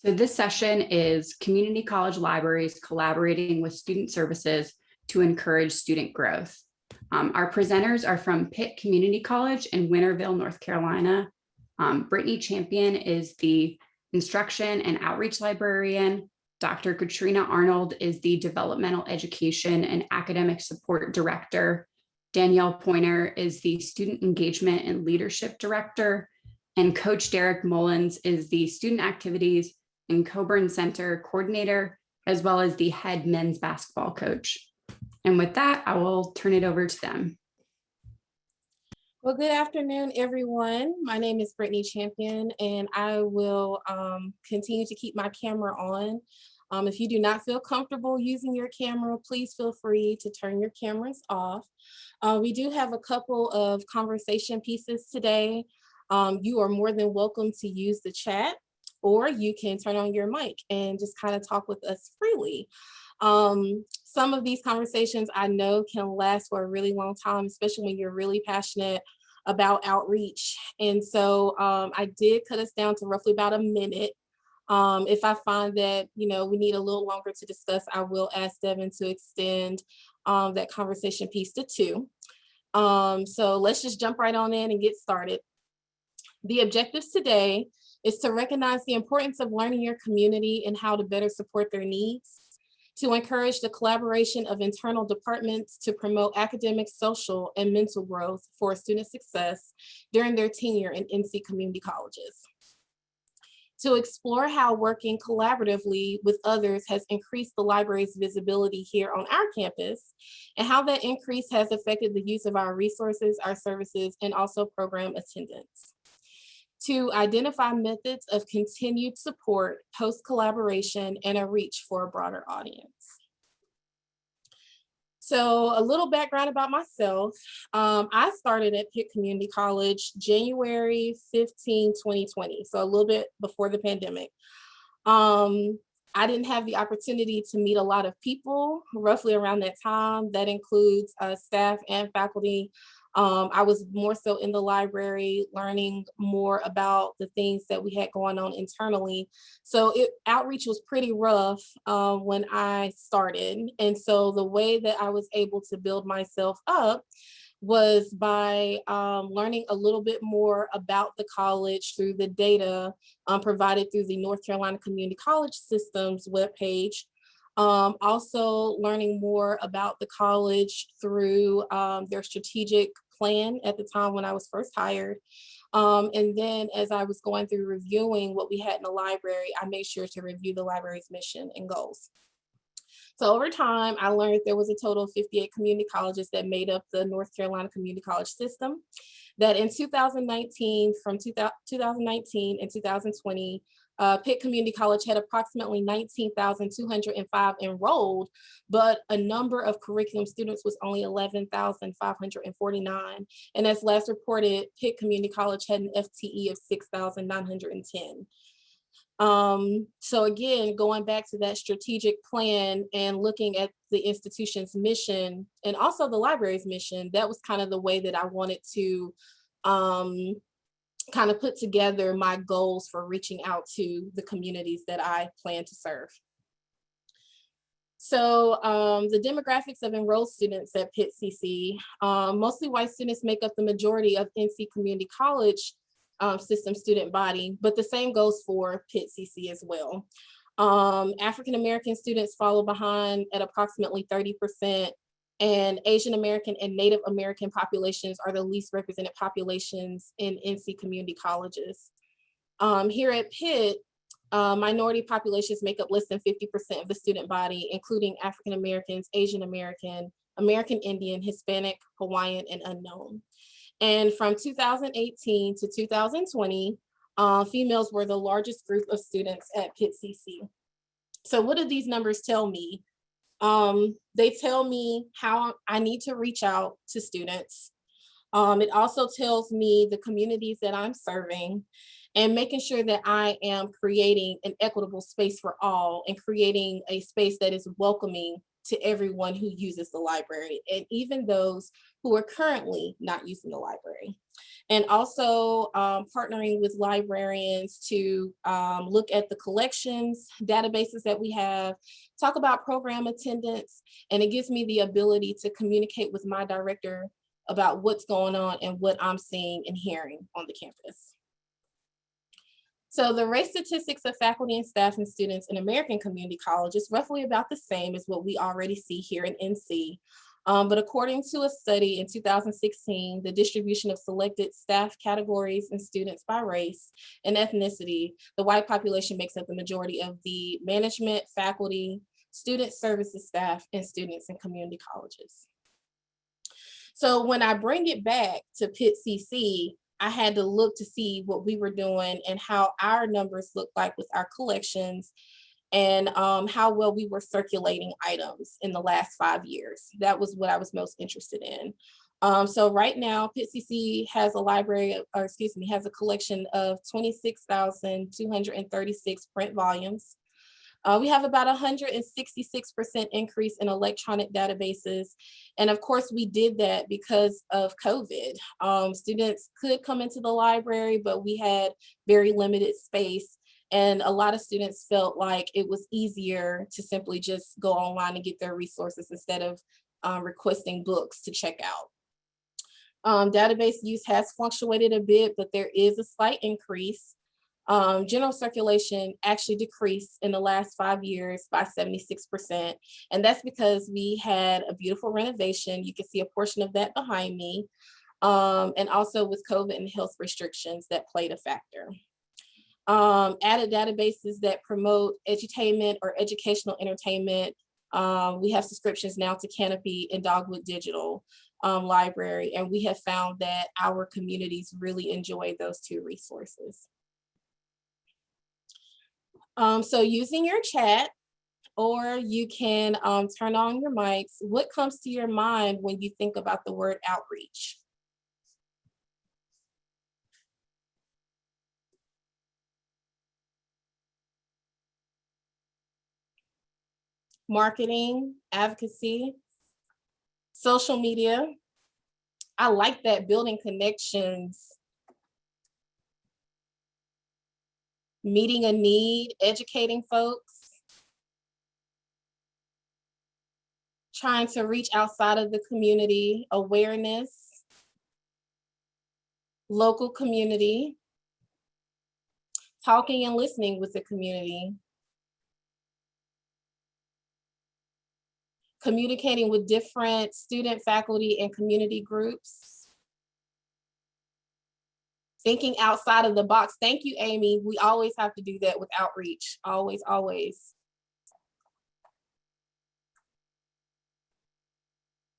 So this session is community college libraries collaborating with student services to encourage student growth. Our presenters are from Pitt Community College in Winterville, North Carolina. Brittany Champion is the instruction and outreach librarian. Dr. Katrina Arnold is the developmental education and academic support director. Danielle Poyner is the student engagement and leadership director. And Coach Darrick Mullins is the student activities and Coburn Center coordinator, as well as the head men's basketball coach. And with that, I will turn it over to them. Well, good afternoon, everyone. My name is Brittany Champion, and I will continue to keep my camera on. If you do not feel comfortable using your camera, please feel free to turn your cameras off. We do have a couple of conversation pieces today. You are more than welcome to use the chat, or you can turn on your mic and just kind of talk with us freely. Some of these conversations I know can last for a really long time, especially when you're really passionate about outreach. And so I did cut us down to roughly about a minute. If I find that, we need a little longer to discuss, I will ask Devin to extend that conversation piece to 2. So let's just jump right on in and get started. The objectives today is to recognize the importance of learning your community and how to better support their needs, to encourage the collaboration of internal departments to promote academic, social, and mental growth for student success during their tenure in NC community colleges, to explore how working collaboratively with others has increased the library's visibility here on our campus, and how that increase has affected the use of our resources, our services, and also program attendance, to identify methods of continued support, post-collaboration, and a reach for a broader audience. So a little background about myself. I started at Pitt Community College January 15, 2020, so a little bit before the pandemic. I didn't have the opportunity to meet a lot of people roughly around that time. That includes staff and faculty. I was more so in the library learning more about the things that we had going on internally. So outreach was pretty rough when I started. And so the way that I was able to build myself up was by learning a little bit more about the college through the data provided through the North Carolina Community College System's webpage. Also learning more about the college through their strategic plan at the time when I was first hired. And then as I was going through reviewing what we had in the library, I made sure to review the library's mission and goals. So over time, I learned there was a total of 58 community colleges that made up the North Carolina Community College system. That in 2019, from 2019 and 2020, Pitt Community College had approximately 19,205 enrolled, but a number of curriculum students was only 11,549. And as last reported, Pitt Community College had an FTE of 6,910. So again, going back to that strategic plan and looking at the institution's mission and also the library's mission, that was kind of the way that I wanted to kind of put together my goals for reaching out to the communities that I plan to serve. So the demographics of enrolled students at Pitt CC, mostly white students make up the majority of NC Community College system student body, but the same goes for Pitt CC as well. African-American students follow behind at approximately 30%, and Asian American and Native American populations are the least represented populations in NC community colleges. Here at Pitt, minority populations make up less than 50% of the student body, including African Americans, Asian American, American Indian, Hispanic, Hawaiian, and unknown. And from 2018 to 2020, females were the largest group of students at Pitt CC. So what do these numbers tell me? They tell me how I need to reach out to students. It also tells me the communities that I'm serving and making sure that I am creating an equitable space for all and creating a space that is welcoming to everyone who uses the library, and even those who are currently not using the library. And also partnering with librarians to look at the collections, databases that we have, talk about program attendance, and it gives me the ability to communicate with my director about what's going on and what I'm seeing and hearing on the campus. So the race statistics of faculty and staff and students in American community college is roughly about the same as what we already see here in NC. But according to a study in 2016, the distribution of selected staff categories and students by race and ethnicity, the white population makes up the majority of the management, faculty, student services staff, and students in community colleges. So when I bring it back to Pitt CC, I had to look to see what we were doing and how our numbers look like with our collections, and how well we were circulating items in the last 5 years. That was what I was most interested in. So right now, Pitt CC has a library, or excuse me, has a collection of 26,236 print volumes. We have about 166% increase in electronic databases. And of course, we did that because of COVID. Students could come into the library, but we had very limited space. And a lot of students felt like it was easier to simply just go online and get their resources instead of requesting books to check out. Database use has fluctuated a bit, but there is a slight increase. General circulation actually decreased in the last 5 years by 76%. And that's because we had a beautiful renovation. You can see a portion of that behind me. And also with COVID and health restrictions that played a factor. Added databases that promote edutainment or educational entertainment. We have subscriptions now to Canopy and Dogwood Digital Library, and we have found that our communities really enjoy those two resources. So using your chat, or you can turn on your mics, what comes to your mind when you think about the word outreach? Marketing, advocacy, social media. I like that, building connections, meeting a need, educating folks, trying to reach outside of the community, awareness, local community, talking and listening with the community, communicating with different student, faculty, and community groups, thinking outside of the box. Thank you, Amy. We always have to do that with outreach, always, always.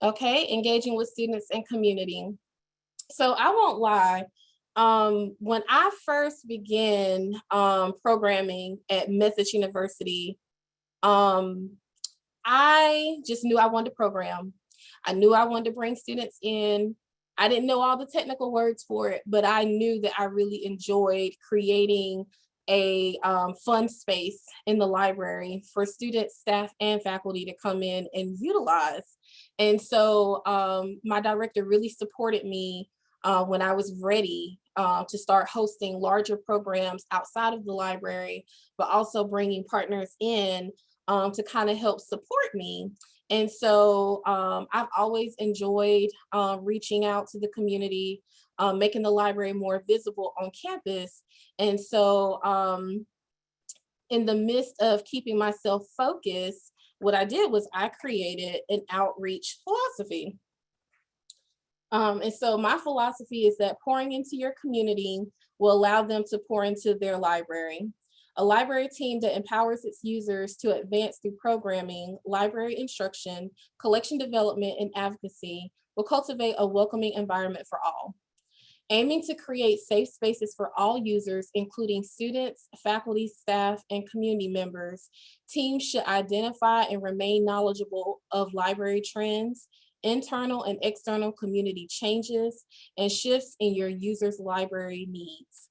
Okay, engaging with students and community. So I won't lie, when I first began programming at Methodist University, I just knew I wanted to program. I knew I wanted to bring students in. I didn't know all the technical words for it, but I knew that I really enjoyed creating a fun space in the library for students, staff, and faculty to come in and utilize. And so my director really supported me when I was ready to start hosting larger programs outside of the library, but also bringing partners in to kind of help support me. And so I've always enjoyed reaching out to the community, making the library more visible on campus. And so in the midst of keeping myself focused, what I did was I created an outreach philosophy. And so my philosophy is that pouring into your community will allow them to pour into their library. A library team that empowers its users to advance through programming, library instruction, collection development, and advocacy will cultivate a welcoming environment for all. Aiming to create safe spaces for all users, including students, faculty, staff, and community members, teams should identify and remain knowledgeable of library trends, internal and external community changes, and shifts in your users' library needs.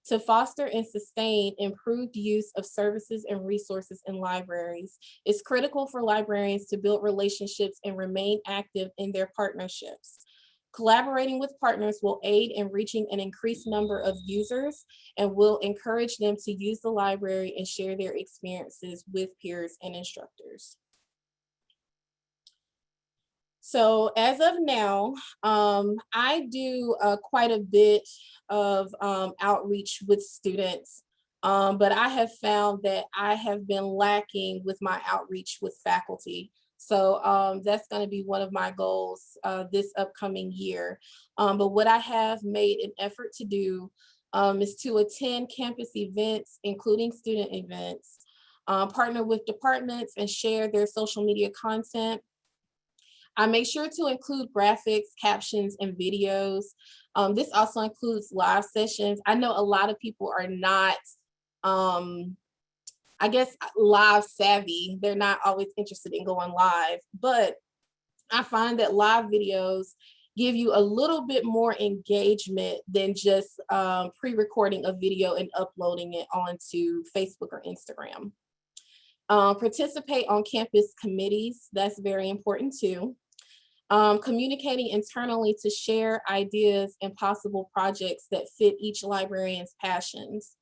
to foster and sustain improved use of services and resources in libraries. It's critical for librarians to build relationships and remain active in their partnerships. Collaborating with partners will aid in reaching an increased number of users and will encourage them to use the library and share their experiences with peers and instructors. So as of now, I do quite a bit of outreach with students, but I have found that I have been lacking with my outreach with faculty. So that's going to be one of my goals this upcoming year. But what I have made an effort to do is to attend campus events, including student events, partner with departments and share their social media content. I make sure to include graphics, captions, and videos. This also includes live sessions. I know a lot of people are not, I guess, live savvy. They're not always interested in going live, but I find that live videos give you a little bit more engagement than just pre-recording a video and uploading it onto Facebook or Instagram. Participate on campus committees. That's very important too. Communicating internally to share ideas and possible projects that fit each librarian's passions.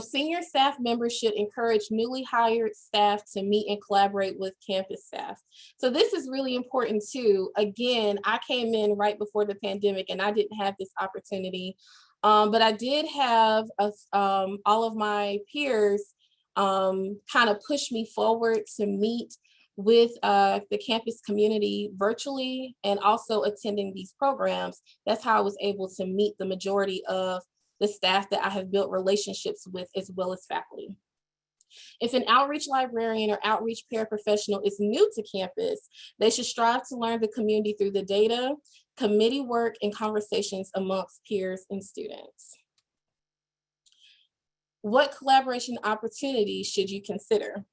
Senior staff members should encourage newly hired staff to meet and collaborate with campus staff. So this is really important too. Again, I came in right before the pandemic and I didn't have this opportunity, but I did have all of my peers kind of push me forward to meet with the campus community virtually and also attending these programs. That's how I was able to meet the majority of the staff that I have built relationships with, as well as faculty. If an outreach librarian or outreach paraprofessional is new to campus, they should strive to learn the community through the data, committee work, and conversations amongst peers and students. What collaboration opportunities should you consider?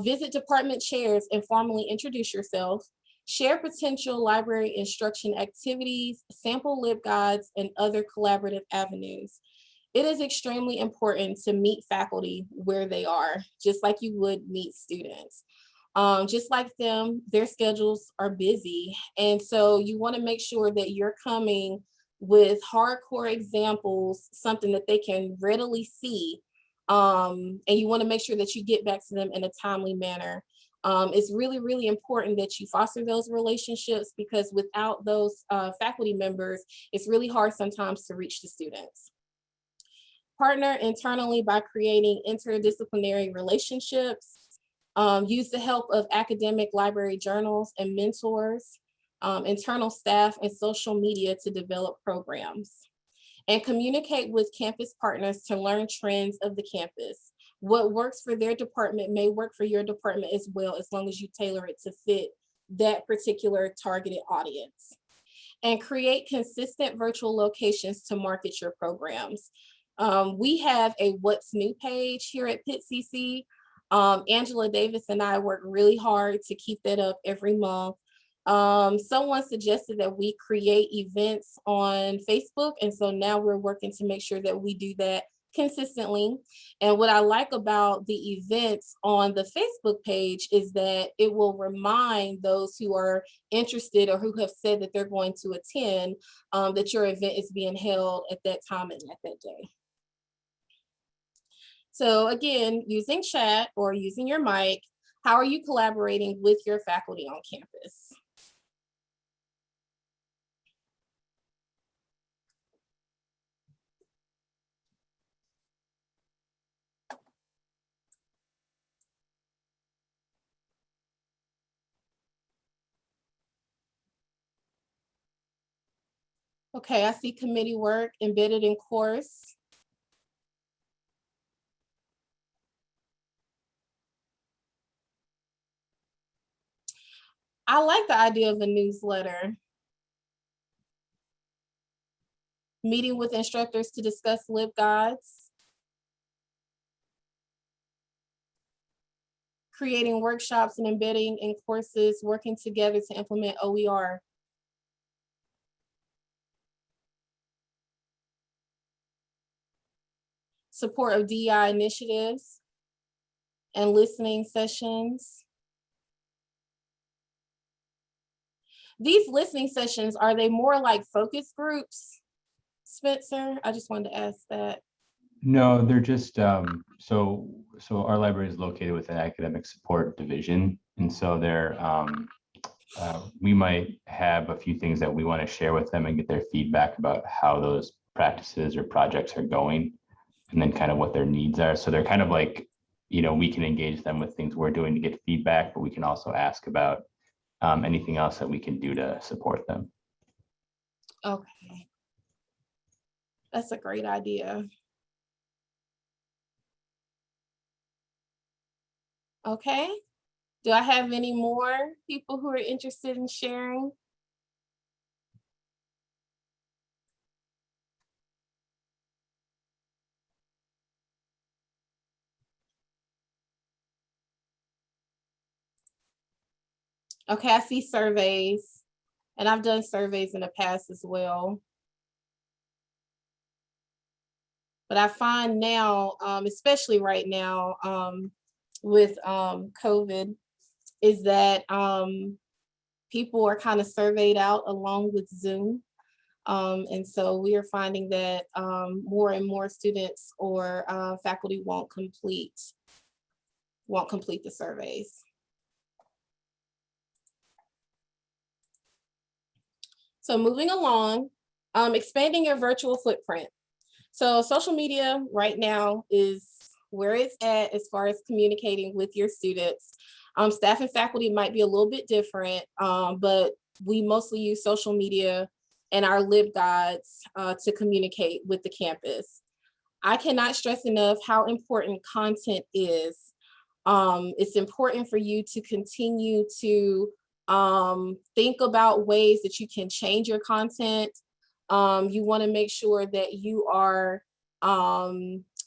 Visit department chairs and formally introduce yourself. Share potential library instruction activities, sample LibGuides, and other collaborative avenues. It is extremely important to meet faculty where they are, just like you would meet students. Just like them, their schedules are busy. And so you want to make sure that you're coming with hardcore examples, something that they can readily see. And you want to make sure that you get back to them in a timely manner. It's really, really important that you foster those relationships, because without those faculty members, it's really hard sometimes to reach the students. Partner internally by creating interdisciplinary relationships. Use the help of academic library journals and mentors, internal staff, and social media to develop programs. And communicate with campus partners to learn trends of the campus. What works for their department may work for your department as well, as long as you tailor it to fit that particular targeted audience. And create consistent virtual locations to market your programs. We have a What's New page here at Pitt CC. Angela Davis and I work really hard to keep that up every month. Someone suggested that we create events on Facebook, and so now we're working to make sure that we do that consistently. And what I like about the events on the Facebook page is that it will remind those who are interested or who have said that they're going to attend that your event is being held at that time and at that day. So again, using chat or using your mic, how are you collaborating with your faculty on campus? Okay, I see committee work embedded in course. I like the idea of a newsletter. Meeting with instructors to discuss LibGuides. Creating workshops and embedding in courses, working together to implement OER. support of DEI initiatives and listening sessions. These listening sessions, are they more like focus groups, Spencer? I just wanted to ask that. No, they're just so our library is located with an academic support division, and so we might have a few things that we want to share with them and get their feedback about how those practices or projects are going, and then kind of what their needs are. So they're kind of like, we can engage them with things we're doing to get feedback, but we can also ask about anything else that we can do to support them. Okay, that's a great idea. Okay, do I have any more people who are interested in sharing? Okay, I see surveys, and I've done surveys in the past as well. But I find now, especially right now, with COVID, is that people are kind of surveyed out along with Zoom. And so we are finding that more and more students or faculty won't complete the surveys. So moving along, expanding your virtual footprint. So social media right now is where it's at as far as communicating with your students. Staff and faculty might be a little bit different, but we mostly use social media and our LibGuides to communicate with the campus. I cannot stress enough how important content is. It's important for you to continue to think about ways that you can change your content. You want to make sure that you are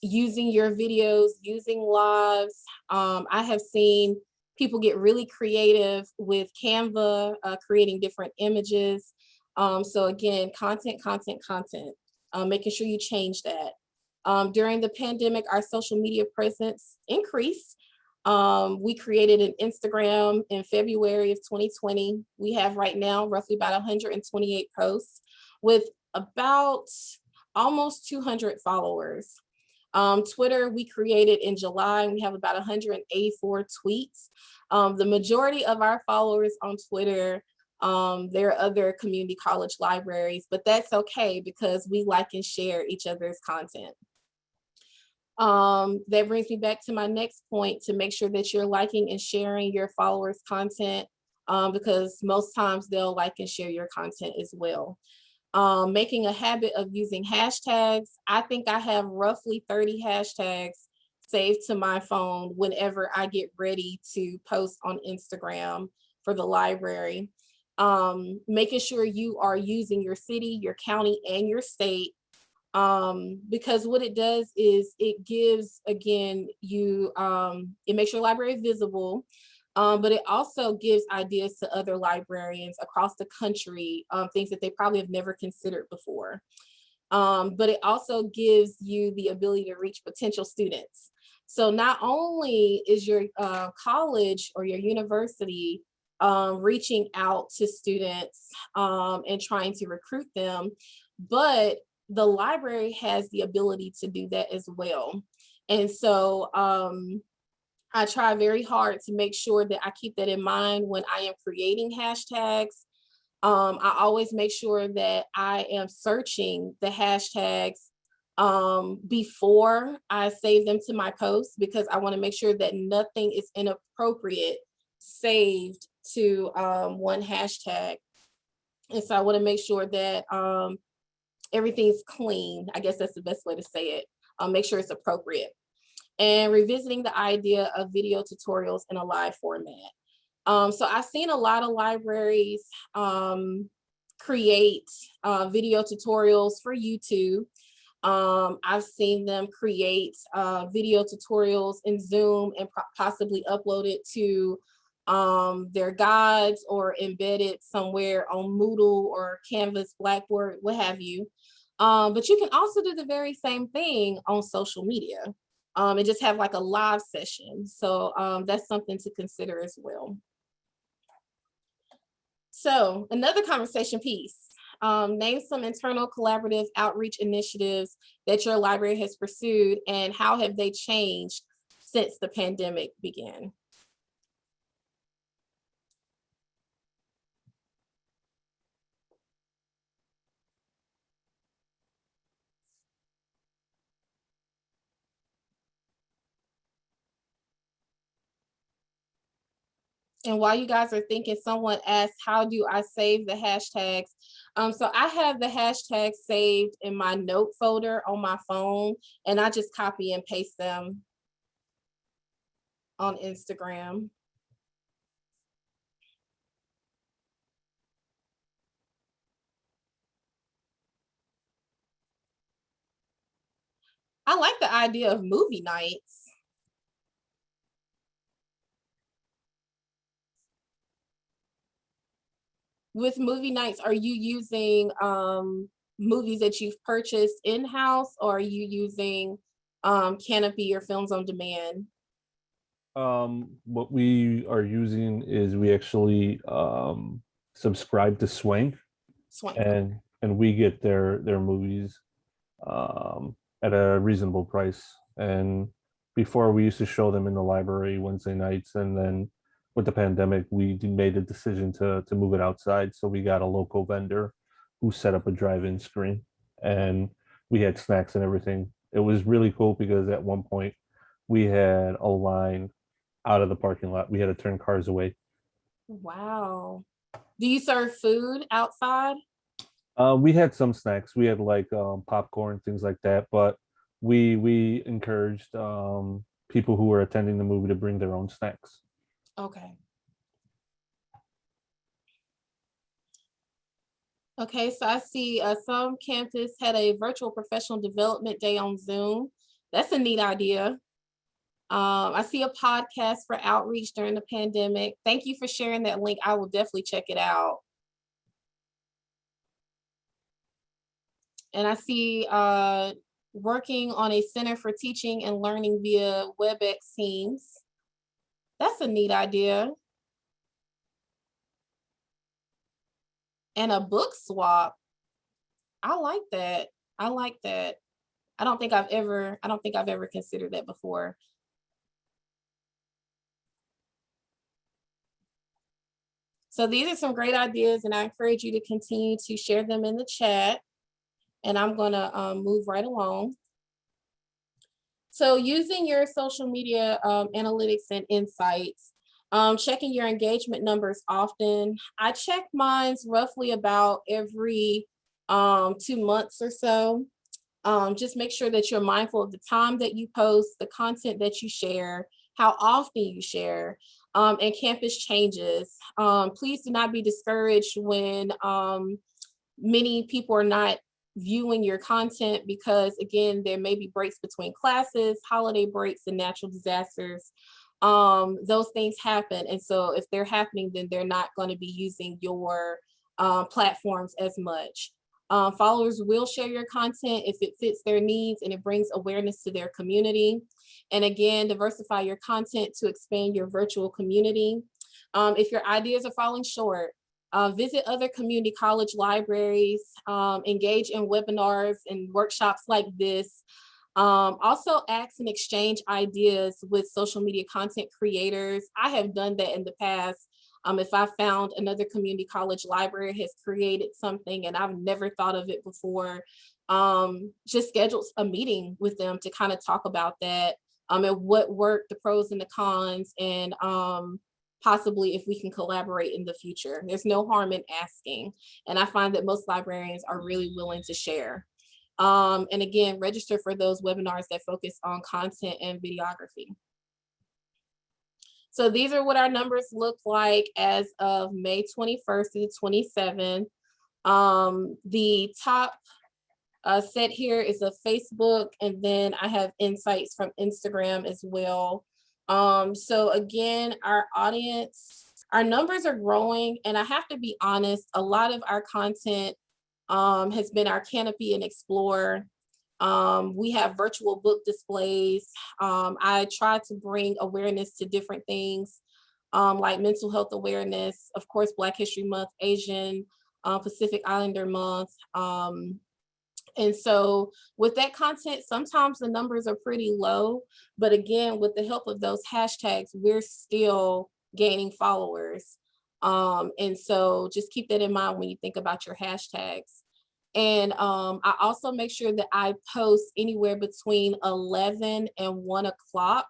using your videos, using lives. I have seen people get really creative with Canva, creating different images. So again, content, making sure you change that. During the pandemic, our social media presence increased. We created an Instagram in February of 2020. We have right now roughly about 128 posts with about almost 200 followers. Twitter, we created in July, and we have about 184 tweets. The majority of our followers on Twitter, there are other community college libraries, but that's okay because we like and share each other's content. That brings me back to my next point, to make sure that you're liking and sharing your followers' content, because most times they'll like and share your content as well. Making a habit of using hashtags. I think I have roughly 30 hashtags saved to my phone whenever I get ready to post on Instagram for the library. Making sure you are using your city, your county, and your state, because what it does is it gives, again, you, it makes your library visible. But it also gives ideas to other librarians across the country, things that they probably have never considered before. But it also gives you the ability to reach potential students. So not only is your college or your university reaching out to students and trying to recruit them, but the library has the ability to do that as well. And so I try very hard to make sure that I keep that in mind when I am creating hashtags. I always make sure that I am searching the hashtags before I save them to my post, because I want to make sure that nothing is inappropriate saved to one hashtag. And so I want to make sure that everything's clean. I guess that's the best way to say it. Make sure it's appropriate. And revisiting the idea of video tutorials in a live format. So I've seen a lot of libraries create video tutorials for YouTube. I've seen them create video tutorials in Zoom and possibly upload it to their guides or embed it somewhere on Moodle or Canvas, Blackboard, what have you. But you can also do the very same thing on social media and just have like a live session. So that's something to consider as well. So another conversation piece, name some internal collaborative outreach initiatives that your library has pursued and how have they changed since the pandemic began? And while you guys are thinking, someone asked, how do I save the hashtags? So I have the hashtags saved in my note folder on my phone, and I just copy and paste them on Instagram. I like the idea of movie nights. With movie nights, are you using movies that you've purchased in-house, or are you using Canopy or Films on Demand? What we are using is we actually subscribe to Swank, Swank. and we get their movies at a reasonable price. And before, we used to show them in the library Wednesday nights, and then with the pandemic, we made a decision to move it outside. So we got a local vendor who set up a drive-in screen, and we had snacks and everything. It was really cool because at one point we had a line out of the parking lot. We had to turn cars away. Wow. Do you serve food outside? We had some snacks. We had like popcorn, things like that. But we encouraged people who were attending the movie to bring their own snacks. Okay. Okay, so I see some campus had a virtual professional development day on Zoom. That's a neat idea. I see a podcast for outreach during the pandemic. Thank you for sharing that link. I will definitely check it out. And I see working on a center for teaching and learning via WebEx Teams. That's a neat idea. And a book swap. I like that. I like that. I don't think I've ever considered that before. So these are some great ideas, and I encourage you to continue to share them in the chat. And I'm gonna move right along. So using your social media analytics and insights, checking your engagement numbers often. I check mine roughly about every 2 months or so. Just make sure that you're mindful of the time that you post, the content that you share, how often you share, and campus changes. Please do not be discouraged when many people are not viewing your content, because again, there may be breaks between classes, holiday breaks, and natural disasters. Those things happen. And so if they're happening, then they're not going to be using your platforms as much. Followers will share your content if it fits their needs and it brings awareness to their community. And again, diversify your content to expand your virtual community. If your ideas are falling short, visit other community college libraries, engage in webinars and workshops like this. Also ask and exchange ideas with social media content creators. I have done that in the past. If I found another community college library has created something and I've never thought of it before, just schedule a meeting with them to kind of talk about that, and what worked, the pros and the cons, and possibly if we can collaborate in the future. There's no harm in asking. And I find that most librarians are really willing to share. And again, register for those webinars that focus on content and videography. So these are what our numbers look like as of May 21st to the 27th. The top set here is a Facebook, and then I have insights from Instagram as well. So again, our audience, our numbers are growing, and I have to be honest, a lot of our content has been our Canopy and Explore. We have virtual book displays. I try to bring awareness to different things, like mental health awareness, of course, Black History Month, Asian Pacific Islander Month. And so with that content, sometimes the numbers are pretty low, but again, with the help of those hashtags, we're still gaining followers. And so just keep that in mind when you think about your hashtags. And I also make sure that I post anywhere between 11 and 1 o'clock.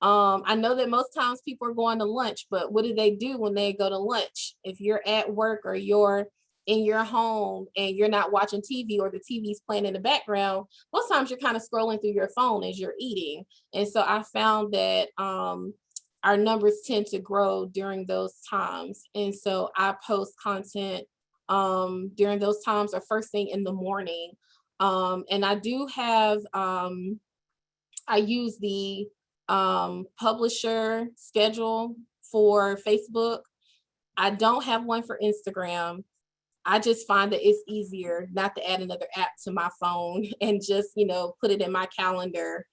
I know that most times people are going to lunch, but what do they do when they go to lunch? If you're at work or you're in your home and you're not watching TV or the TV's playing in the background, most times you're kind of scrolling through your phone as you're eating. And so I found that our numbers tend to grow during those times. And so I post content during those times or first thing in the morning. And I do have, I use the publisher schedule for Facebook. I don't have one for Instagram. I just find that it's easier not to add another app to my phone and just, you know, put it in my calendar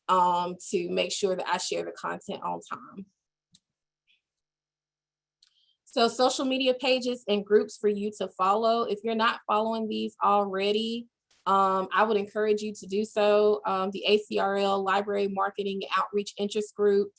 to make sure that I share the content on time. So social media pages and groups for you to follow. If you're not following these already, I would encourage you to do so. The ACRL Library Marketing and Outreach Interest Group,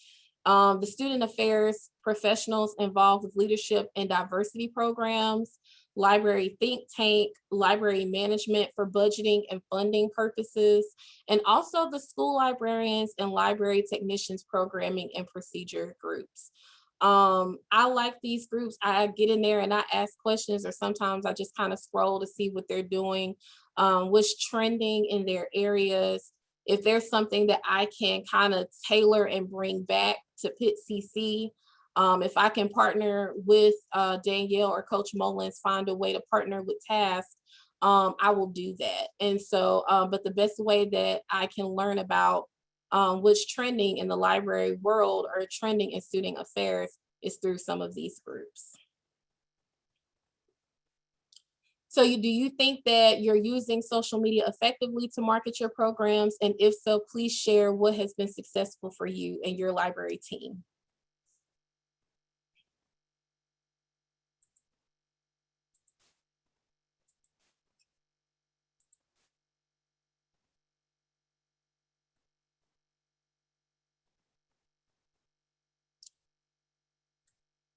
the Student Affairs Professionals involved with leadership and diversity programs, Library Think Tank, Library Management for budgeting and funding purposes, and also the School Librarians and Library Technicians Programming and Procedure groups. I like these groups. I get in there and I ask questions, or sometimes I just kind of scroll to see what they're doing, what's trending in their areas. If there's something that I can kind of tailor and bring back to Pitt CC, if I can partner with Danielle or Coach Mullins, find a way to partner with TASC, I will do that. And so, but the best way that I can learn about what's trending in the library world or trending in student affairs is through some of these groups. So do you think that you're using social media effectively to market your programs? And if so, please share what has been successful for you and your library team.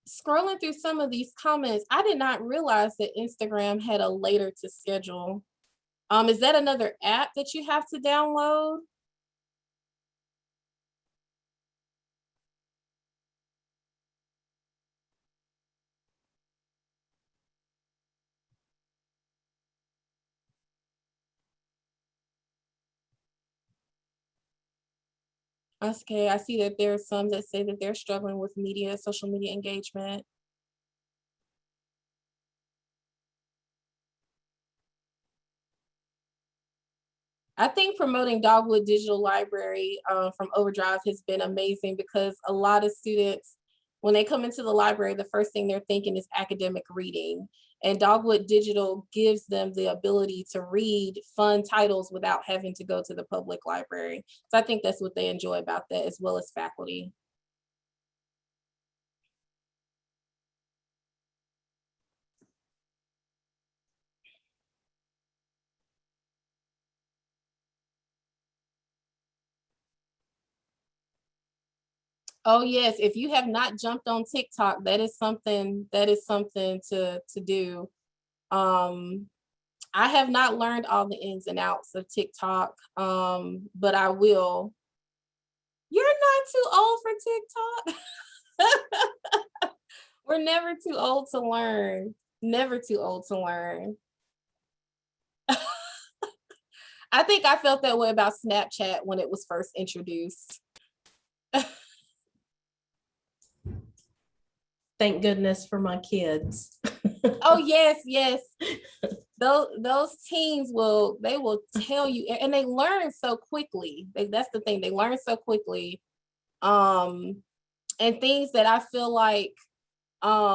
Scrolling through some of these comments, I did not realize that Instagram had a later to schedule. Is that another app that you have to download? Okay, I see that there are some that say that they're struggling with social media engagement. I think promoting Dogwood Digital Library from Overdrive has been amazing, because a lot of students, when they come into the library, the first thing they're thinking is academic reading. And Dogwood Digital gives them the ability to read fun titles without having to go to the public library. So I think that's what they enjoy about that, as well as faculty. Oh yes, if you have not jumped on TikTok, that is something to do. I have not learned all the ins and outs of TikTok, but I will. You're not too old for TikTok. We're never too old to learn. Never too old to learn. I think I felt that way about Snapchat when it was first introduced. Thank goodness for my kids. Oh yes, yes. Those teens will tell you, and they learn so quickly. That's the thing, they learn so quickly. And things that I feel like I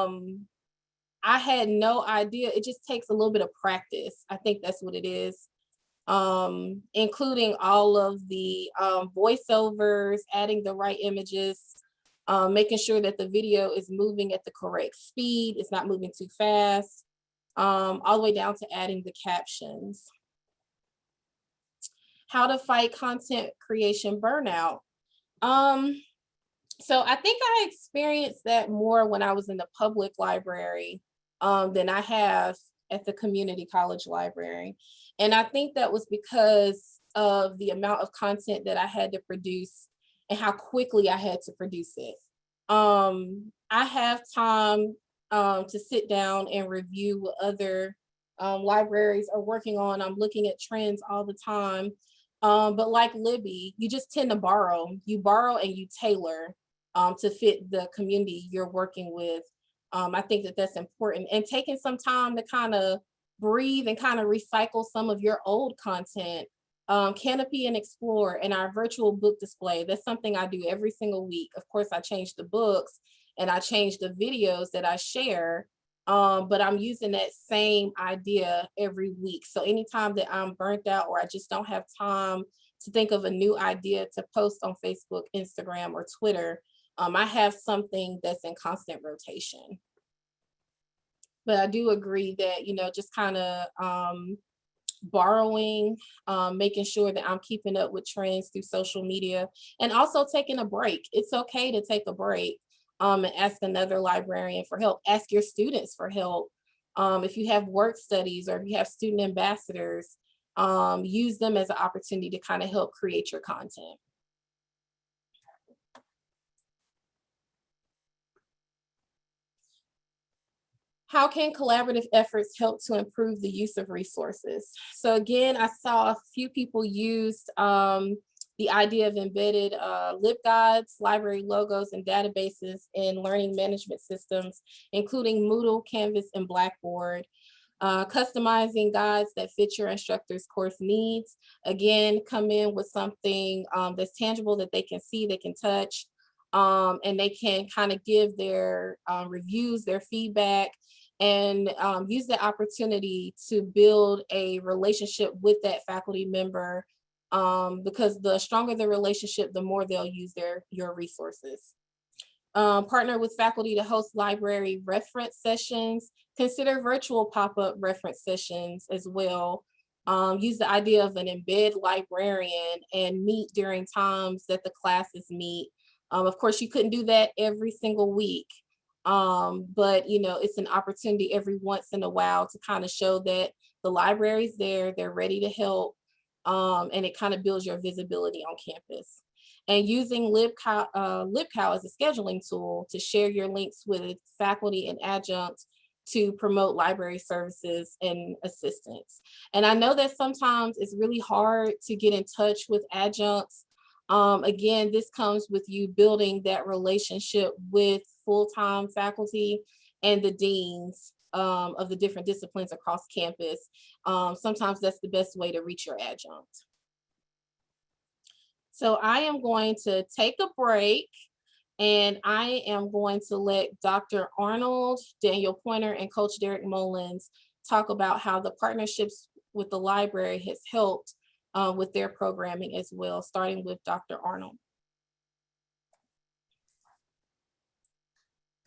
I had no idea. It just takes a little bit of practice. I think that's what it is. Including all of the voiceovers, adding the right images, making sure that the video is moving at the correct speed, it's not moving too fast, all the way down to adding the captions. How to fight content creation burnout. So I think I experienced that more when I was in the public library than I have at the community college library. And I think that was because of the amount of content that I had to produce and how quickly I had to produce it. I have time to sit down and review what other libraries are working on. I'm looking at trends all the time. But like Libby, you just tend to borrow. You borrow and you tailor to fit the community you're working with. I think that that's important. And taking some time to kind of breathe and kind of recycle some of your old content. Canopy and Explore and our virtual book display. That's something I do every single week. Of course, I change the books and I change the videos that I share. But I'm using that same idea every week. So anytime that I'm burnt out or I just don't have time to think of a new idea to post on Facebook, Instagram, or Twitter, I have something that's in constant rotation. But I do agree that, you know, just kind of borrowing, making sure that I'm keeping up with trends through social media, and also taking a break. It's okay to take a break. And ask another librarian for help. Ask your students for help. If you have work studies or if you have student ambassadors, use them as an opportunity to kind of help create your content. How can collaborative efforts help to improve the use of resources? So again, I saw a few people used the idea of embedded LibGuides, library logos, and databases in learning management systems, including Moodle, Canvas, and Blackboard. Customizing guides that fit your instructor's course needs. Again, come in with something that's tangible that they can see, they can touch, and they can kind of give their reviews, their feedback, and use the opportunity to build a relationship with that faculty member, because the stronger the relationship, the more they'll use your resources. Partner with faculty to host library reference sessions. Consider virtual pop-up reference sessions as well. Use the idea of an embed librarian and meet during times that the classes meet. Of course, you couldn't do that every single week, but you know, it's an opportunity every once in a while to kind of show that the library's there, they're ready to help, and it kind of builds your visibility on campus. And using LibCal as a scheduling tool to share your links with faculty and adjuncts to promote library services and assistance. And I know that sometimes it's really hard to get in touch with adjuncts. Again, this comes with you building that relationship with full-time faculty and the deans of the different disciplines across campus. Sometimes that's the best way to reach your adjunct. So I am going to take a break, and I am going to let Dr. Arnold, Danielle Poyner, and Coach Darrick Mullins talk about how the partnerships with the library has helped with their programming as well, starting with Dr. Arnold.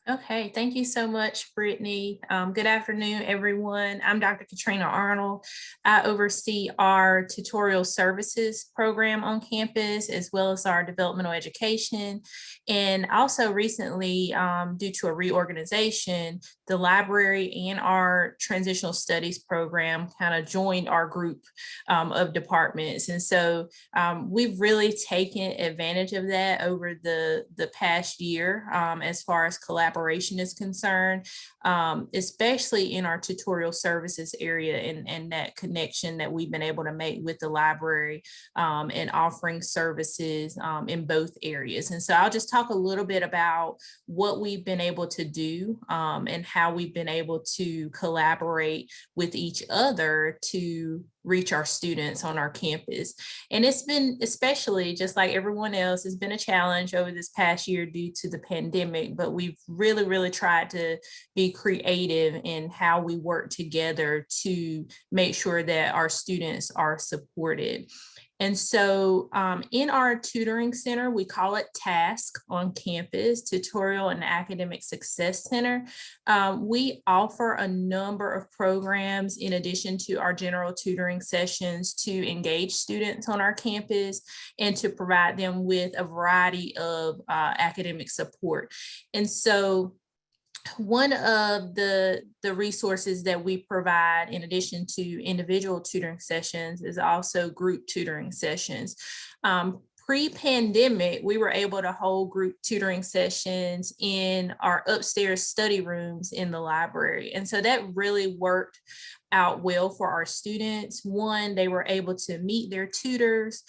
Okay, thank you so much, Brittany. Good afternoon, everyone. I'm Dr. Katrina Arnold. I oversee our tutorial services program on campus, as well as our developmental education. And also recently, due to a reorganization, the library and our transitional studies program kind of joined our group of departments. And so we've really taken advantage of that over the past year as far as collaboration is concerned, especially in our tutorial services area, and that connection that we've been able to make with the library and offering services in both areas. And so I'll just talk a little bit about what we've been able to do and how we've been able to collaborate with each other to reach our students on our campus. And it's been, especially just like everyone else, it's been a challenge over this past year due to the pandemic, but we've really, really tried to be creative in how we work together to make sure that our students are supported. And so in our tutoring center, we call it TASC on campus, Tutorial and Academic Success Center. We offer a number of programs in addition to our general tutoring sessions to engage students on our campus and to provide them with a variety of academic support. And so one of the resources that we provide in addition to individual tutoring sessions is also group tutoring sessions. Pre-pandemic, we were able to hold group tutoring sessions in our upstairs study rooms in the library. And so that really worked out well for our students. One, they were able to meet their tutors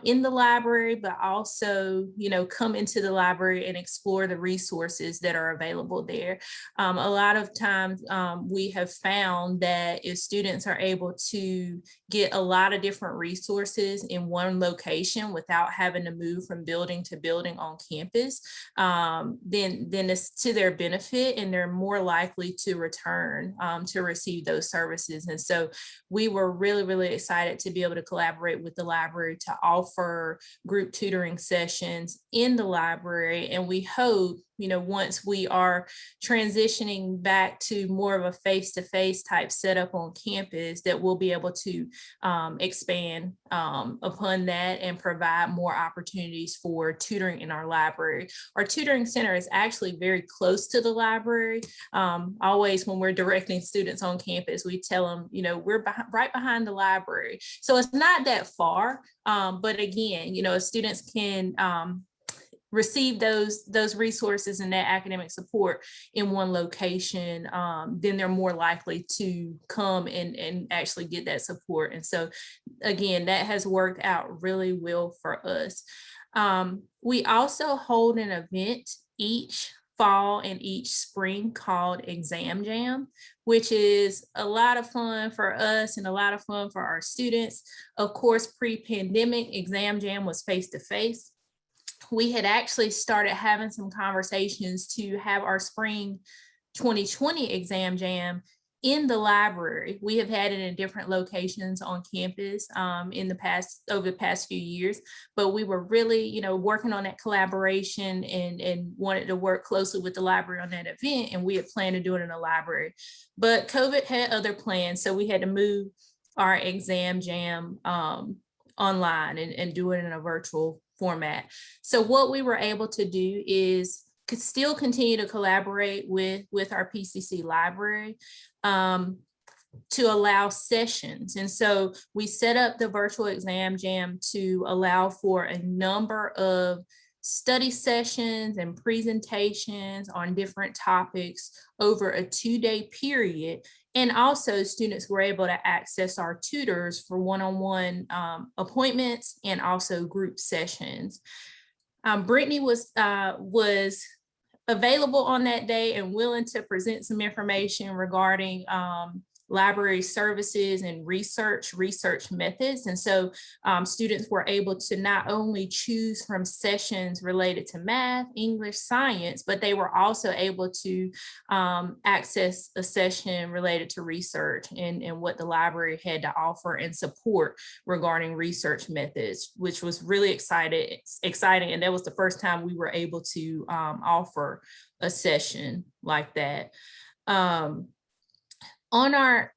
in the library, but also, come into the library and explore the resources that are available there. A lot of times we have found that if students are able to get a lot of different resources in one location without having to move from building to building on campus, then it's to their benefit and they're more likely to return to receive those services. And so we were really, really excited to be able to collaborate with the library to offer group tutoring sessions in the library. And we hope, once we are transitioning back to more of a face-to-face type setup on campus, that we'll be able to expand upon that and provide more opportunities for tutoring in our library. Our tutoring center is actually very close to the library. Always when we're directing students on campus, we tell them, we're right behind the library. So it's not that far, but again, if students can receive those resources and that academic support in one location, then they're more likely to come and actually get that support. And so again, that has worked out really well for us. We also hold an event each fall and each spring called Exam Jam, which is a lot of fun for us and a lot of fun for our students. Of course, pre-pandemic, Exam Jam was face-to-face. We had actually started having some conversations to have our spring 2020 Exam Jam in the library. We have had it in different locations on campus over the past few years, but we were really, working on that collaboration and wanted to work closely with the library on that event. And we had planned to do it in the library, but COVID had other plans. So we had to move our Exam Jam online and do it in a virtual format. So what we were able to do is could still continue to collaborate with our PCC library to allow sessions. And so we set up the virtual Exam Jam to allow for a number of study sessions and presentations on different topics over a 2-day period. And also students were able to access our tutors for one-on-one appointments and also group sessions. Brittany was available on that day and willing to present some information regarding library services and research methods. And so students were able to not only choose from sessions related to math, English, science, but they were also able to access a session related to research and what the library had to offer and support regarding research methods, which was really exciting. And that was the first time we were able to offer a session like that. On our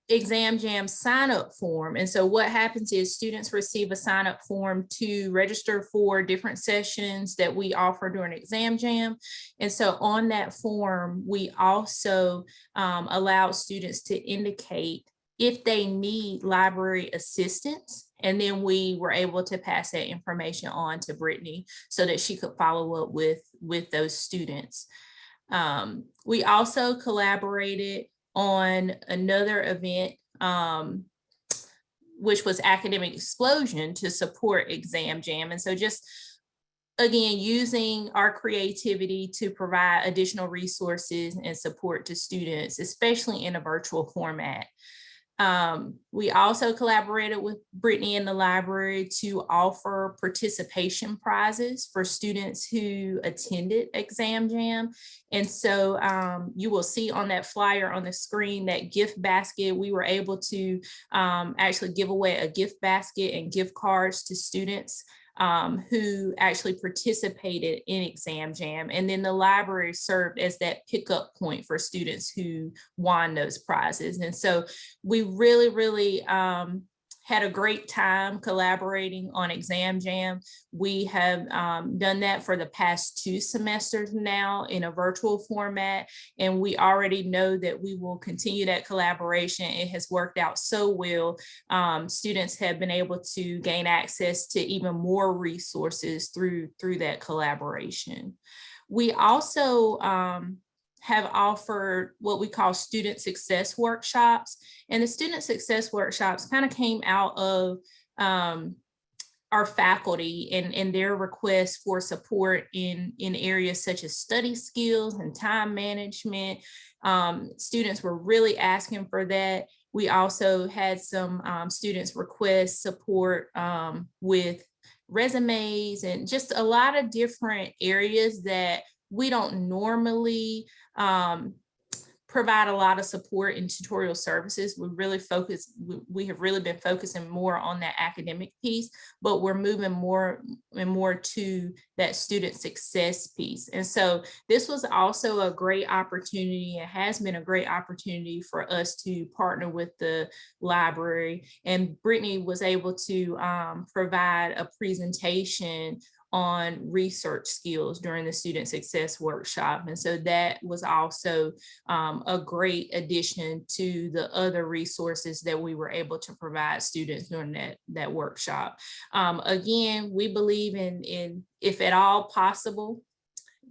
Exam Jam sign-up form. And so what happens is students receive a sign-up form to register for different sessions that we offer during Exam Jam. And so on that form, we also allow students to indicate if they need library assistance. And then we were able to pass that information on to Brittany so that she could follow up with those students. We also collaborated on another event, which was Academic Explosion to support Exam Jam. And so just, again, using our creativity to provide additional resources and support to students, especially in a virtual format. We also collaborated with Brittany in the library to offer participation prizes for students who attended Exam Jam. And so you will see on that flyer on the screen, that gift basket. We were able to actually give away a gift basket and gift cards to students who actually participated in Exam Jam. And then the library served as that pickup point for students who won those prizes. And so we really had a great time collaborating on Exam Jam. We have done that for the past 2 semesters now in a virtual format, and we already know that we will continue that collaboration. It has worked out so well. Students have been able to gain access to even more resources through that collaboration. We also have offered what we call student success workshops. And the student success workshops kind of came out of our faculty and their requests for support in areas such as study skills and time management. Students were really asking for that. We also had some students request support with resumes and just a lot of different areas that we don't normally provide a lot of support in tutorial services. We have really been focusing more on that academic piece, but we're moving more and more to that student success piece. And so this was also a great opportunity. It has been a great opportunity for us to partner with the library. And Brittany was able to provide a presentation on research skills during the student success workshop. And so that was also a great addition to the other resources that we were able to provide students during that workshop. Again, we believe in, if at all possible,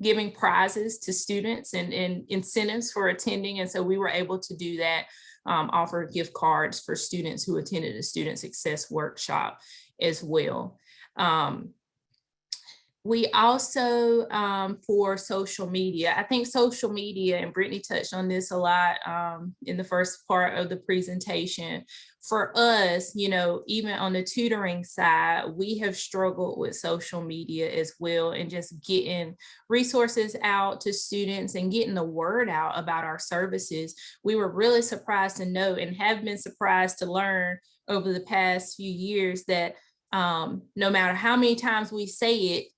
giving prizes to students and incentives for attending. And so we were able to do that, offer gift cards for students who attended a student success workshop as well. We also, for social media, I think social media, and Brittany touched on this a lot in the first part of the presentation. For us, even on the tutoring side, we have struggled with social media as well, and just getting resources out to students and getting the word out about our services. We were really surprised to know, and have been surprised to learn over the past few years, that no matter how many times we say it,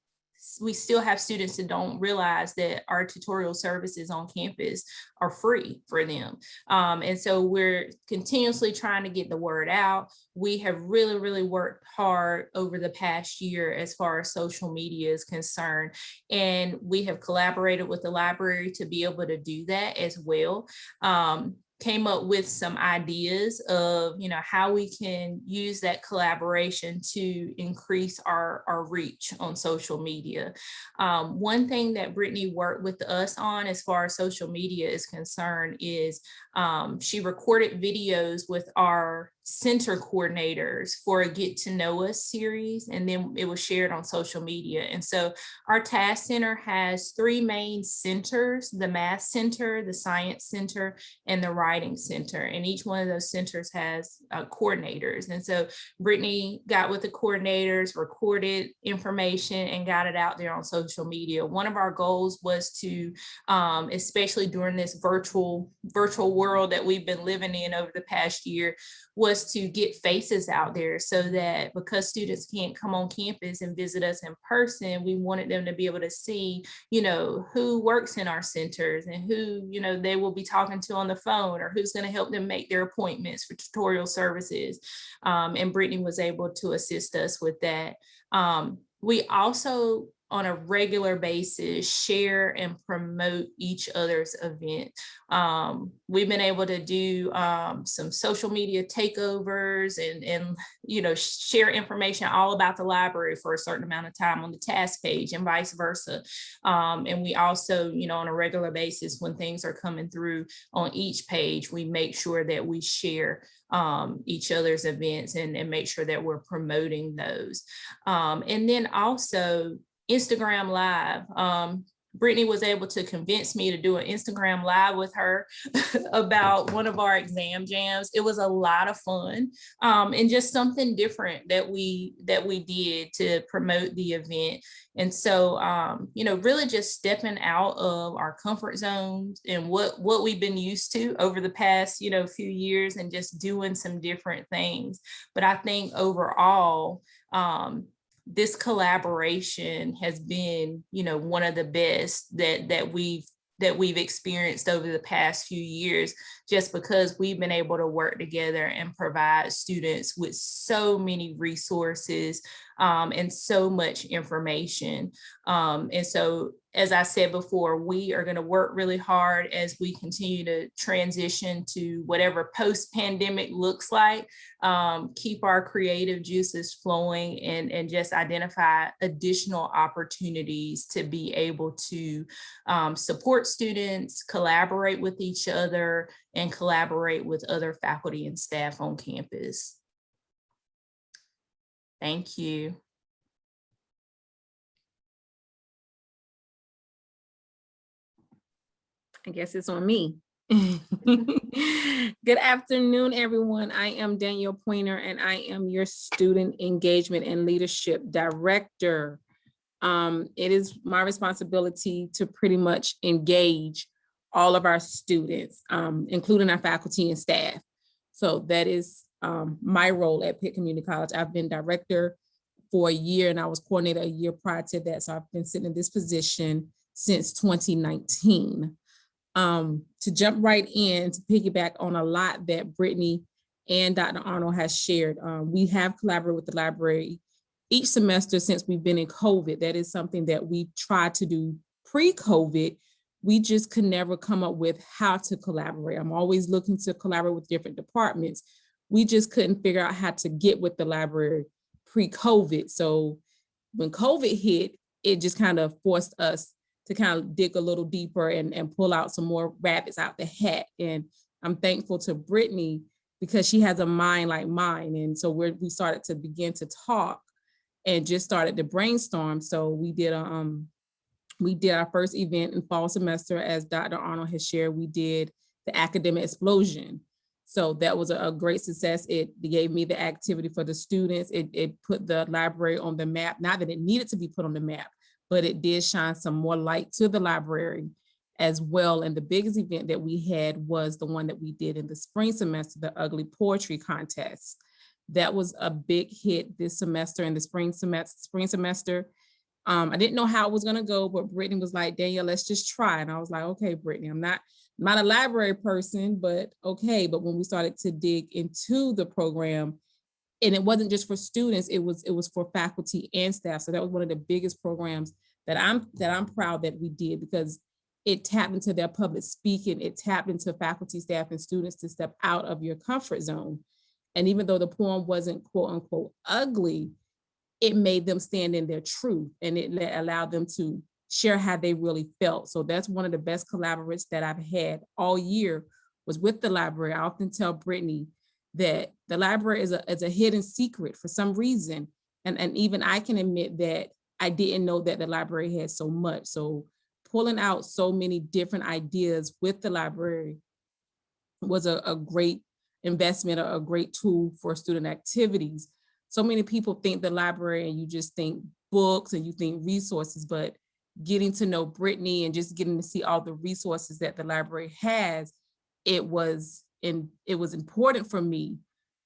we still have students that don't realize that our tutorial services on campus are free for them. And so we're continuously trying to get the word out. We have really worked hard over the past year as far as social media is concerned. And we have collaborated with the library to be able to do that as well. Came up with some ideas of, how we can use that collaboration to increase our reach on social media. One thing that Brittany worked with us on as far as social media is concerned is she recorded videos with our center coordinators for a Get to Know Us series, and then it was shared on social media. And so our TASC Center has 3 main centers: the Math Center, the Science Center, and the Writing Center. And each one of those centers has coordinators. And so Brittany got with the coordinators, recorded information, and got it out there on social media. One of our goals was to, especially during this virtual world that we've been living in over the past year, was to get faces out there, so that because students can't come on campus and visit us in person, we wanted them to be able to see, who works in our centers and who, they will be talking to on the phone, or who's going to help them make their appointments for tutorial services. And Brittany was able to assist us with that. We also, on a regular basis, share and promote each other's event. We've been able to do some social media takeovers and share information all about the library for a certain amount of time on the TASC page, and vice versa. And we also, on a regular basis, when things are coming through on each page, we make sure that we share each other's events and make sure that we're promoting those. And then also Instagram Live. Brittany was able to convince me to do an Instagram live with her about one of our exam jams. It was a lot of fun, and just something different that we did to promote the event. And so, really just stepping out of our comfort zones and what we've been used to over the past, few years, and just doing some different things. But I think overall, this collaboration has been, one of the best that we've experienced over the past few years, just because we've been able to work together and provide students with so many resources and so much information. And so, as I said before, we are going to work really hard as we continue to transition to whatever post-pandemic looks like, keep our creative juices flowing, and just identify additional opportunities to be able to support students, collaborate with each other, and collaborate with other faculty and staff on campus. Thank you. I guess it's on me. Good afternoon, everyone. I am Danielle Poyner, and I am your Student Engagement and Leadership Director. It is my responsibility to pretty much engage all of our students, including our faculty and staff. So that is my role at Pitt Community College. I've been director for a year, and I was coordinator a year prior to that. So I've been sitting in this position since 2019. To jump right in, to piggyback on a lot that Brittany and Dr. Arnold has shared, we have collaborated with the library each semester since we've been in COVID. That is something that we tried to do pre-COVID. We just could never come up with how to collaborate. I'm always looking to collaborate with different departments. We just couldn't figure out how to get with the library pre-COVID. So when COVID hit, it just kind of forced us to kind of dig a little deeper and pull out some more rabbits out the hat. And I'm thankful to Brittany because she has a mind like mine. And so we started to begin to talk and just started to brainstorm. So we did our first event in fall semester, as Dr. Arnold has shared. We did the academic explosion. So that was a great success. It gave me the activity for the students. It put the library on the map. Not that it needed to be put on the map, but it did shine some more light to the library as well. And the biggest event that we had was the one that we did in the spring semester, the Ugly Poetry Contest. That was a big hit this semester in the spring semester. I didn't know how it was going to go, but Brittany was like, Danielle, let's just try. And I was like, okay, Brittany, I'm not a library person, but okay. But when we started to dig into the program, and it wasn't just for students, it was for faculty and staff. So that was one of the biggest programs that I'm proud that we did, because it tapped into their public speaking. It tapped into faculty, staff, and students to step out of your comfort zone. And even though the poem wasn't quote unquote ugly, it made them stand in their truth, and it allowed them to share how they really felt. So that's one of the best collaborations that I've had all year, was with the library. I often tell Brittany that the library is a hidden secret for some reason. And even I can admit that I didn't know that the library had so much. So pulling out so many different ideas with the library was a great investment, a great tool for student activities. So many people think the library and you just think books and you think resources, but getting to know Brittany and just getting to see all the resources that the library has, it was important for me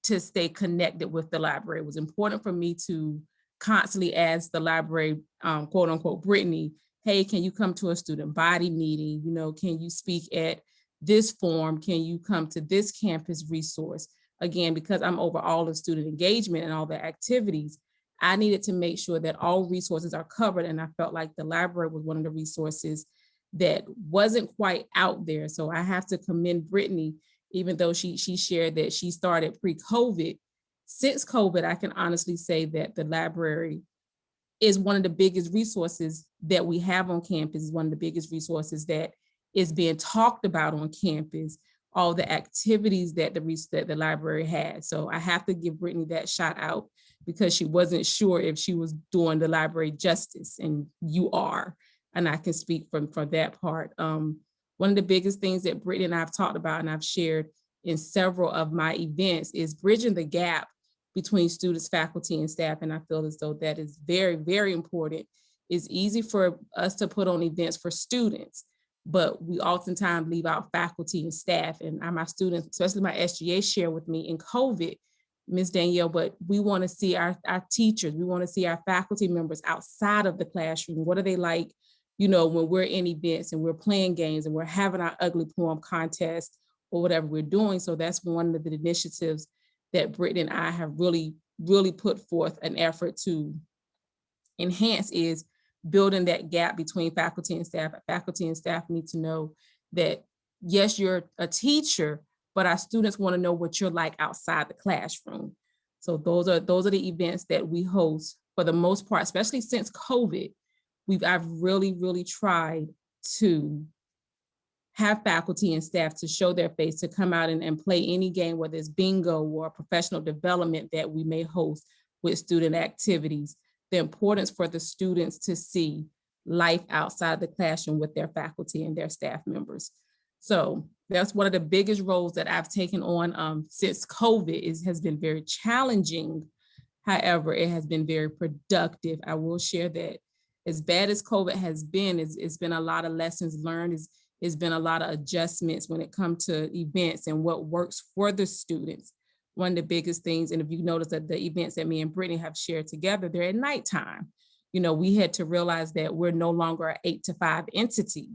to stay connected with the library. It was important for me to constantly ask the library, quote unquote, Brittany, hey, can you come to a student body meeting? Can you speak at this forum? Can you come to this campus resource? Again, because I'm over all the student engagement and all the activities, I needed to make sure that all resources are covered. And I felt like the library was one of the resources that wasn't quite out there. So I have to commend Brittany, even though she shared that she started pre-COVID. Since COVID, I can honestly say that the library is one of the biggest resources that we have on campus, is one of the biggest resources that is being talked about on campus, all the activities that the library had. So I have to give Brittany that shout out, because she wasn't sure if she was doing the library justice, and you are. and I can speak for that part. One of the biggest things that Brittany and I have talked about and I've shared in several of my events is bridging the gap between students, faculty, and staff. And I feel as though that is very, very important. It's easy for us to put on events for students, but we oftentimes leave out faculty and staff. And my students, especially my SGA, share with me in COVID, Ms. Danielle, but we want to see our teachers, we want to see our faculty members outside of the classroom. What are they like, when we're in events and we're playing games and we're having our ugly poem contest or whatever we're doing. So that's one of the initiatives that Brittany and I have really, really put forth an effort to enhance, is building that gap between faculty and staff. Faculty and staff need to know that, yes, you're a teacher, but our students want to know what you're like outside the classroom. So those are the events that we host for the most part, especially since COVID. I've really, really tried to have faculty and staff to show their face, to come out and play any game, whether it's bingo or professional development that we may host with student activities. The importance for the students to see life outside the classroom with their faculty and their staff members. So that's one of the biggest roles that I've taken on since COVID. Has been very challenging. However, it has been very productive. I will share that as bad as COVID has been, it's been a lot of lessons learned. It's been a lot of adjustments when it comes to events and what works for the students. One of the biggest things, and if you notice that the events that me and Brittany have shared together, they're at nighttime. We had to realize that we're no longer an 8 to 5 entity.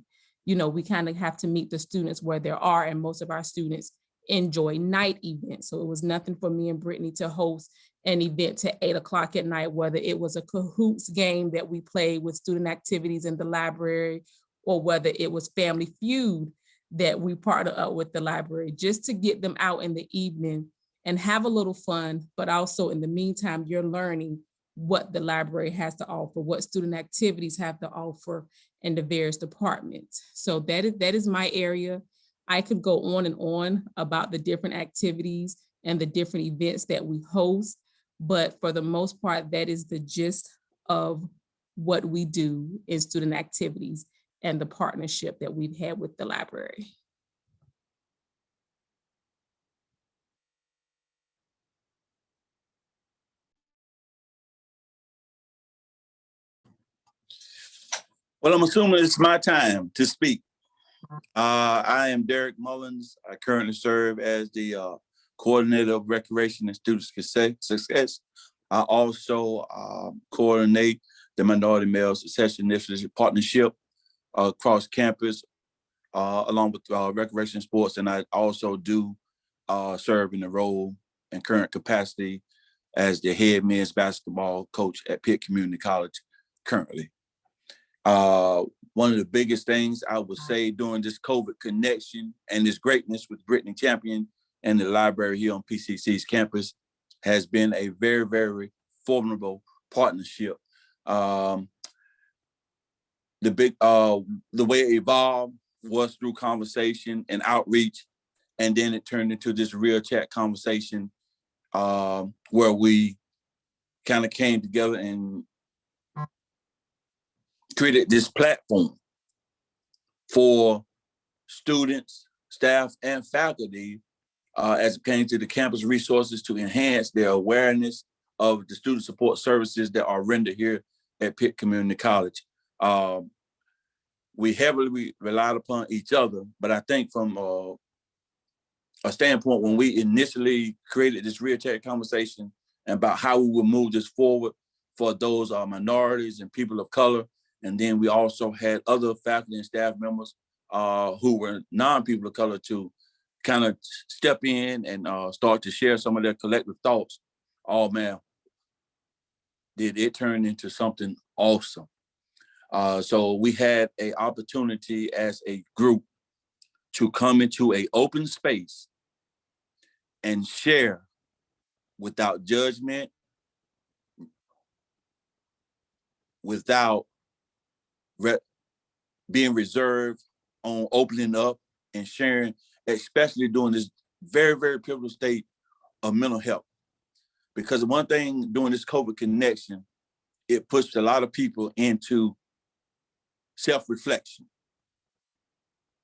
We kind of have to meet the students where they are, and most of our students enjoy night events. So it was nothing for me and Brittany to host an event to 8 o'clock at night, whether it was a cahoots game that we played with student activities in the library, or whether it was Family Feud that we partnered up with the library, just to get them out in the evening and have a little fun. But also in the meantime, you're learning what the library has to offer, what student activities have to offer in the various departments. So that is my area. I could go on and on about the different activities and the different events that we host, but for the most part, that is the gist of what we do in student activities and the partnership that we've had with the library. Well, I'm assuming it's my time to speak. I am Darrick Mullins. I currently serve as the coordinator of recreation and student success. I also coordinate the Minority Male Success Initiative partnership across campus, along with recreation sports. And I also do serve in the role and current capacity as the head men's basketball coach at Pitt Community College currently. One of the biggest things I would say during this COVID connection and this greatness with Brittany Champion and the library here on PCC's campus has been a very, very formidable partnership. The way it evolved was through conversation and outreach, and then it turned into this real chat conversation where we kind of came together and created this platform for students, staff, and faculty as it came to the campus resources to enhance their awareness of the student support services that are rendered here at Pitt Community College. We heavily relied upon each other, but I think from a standpoint, when we initially created this real chat conversation about how we would move this forward for those minorities and people of color, and then we also had other faculty and staff members who were non-people of color to kind of step in and start to share some of their collective thoughts. Oh man, did it turn into something awesome. So we had an opportunity as a group to come into an open space and share without judgment, without being reserved on opening up and sharing, especially during this very, very pivotal state of mental health. Because one thing during this COVID connection, it pushed a lot of people into self-reflection.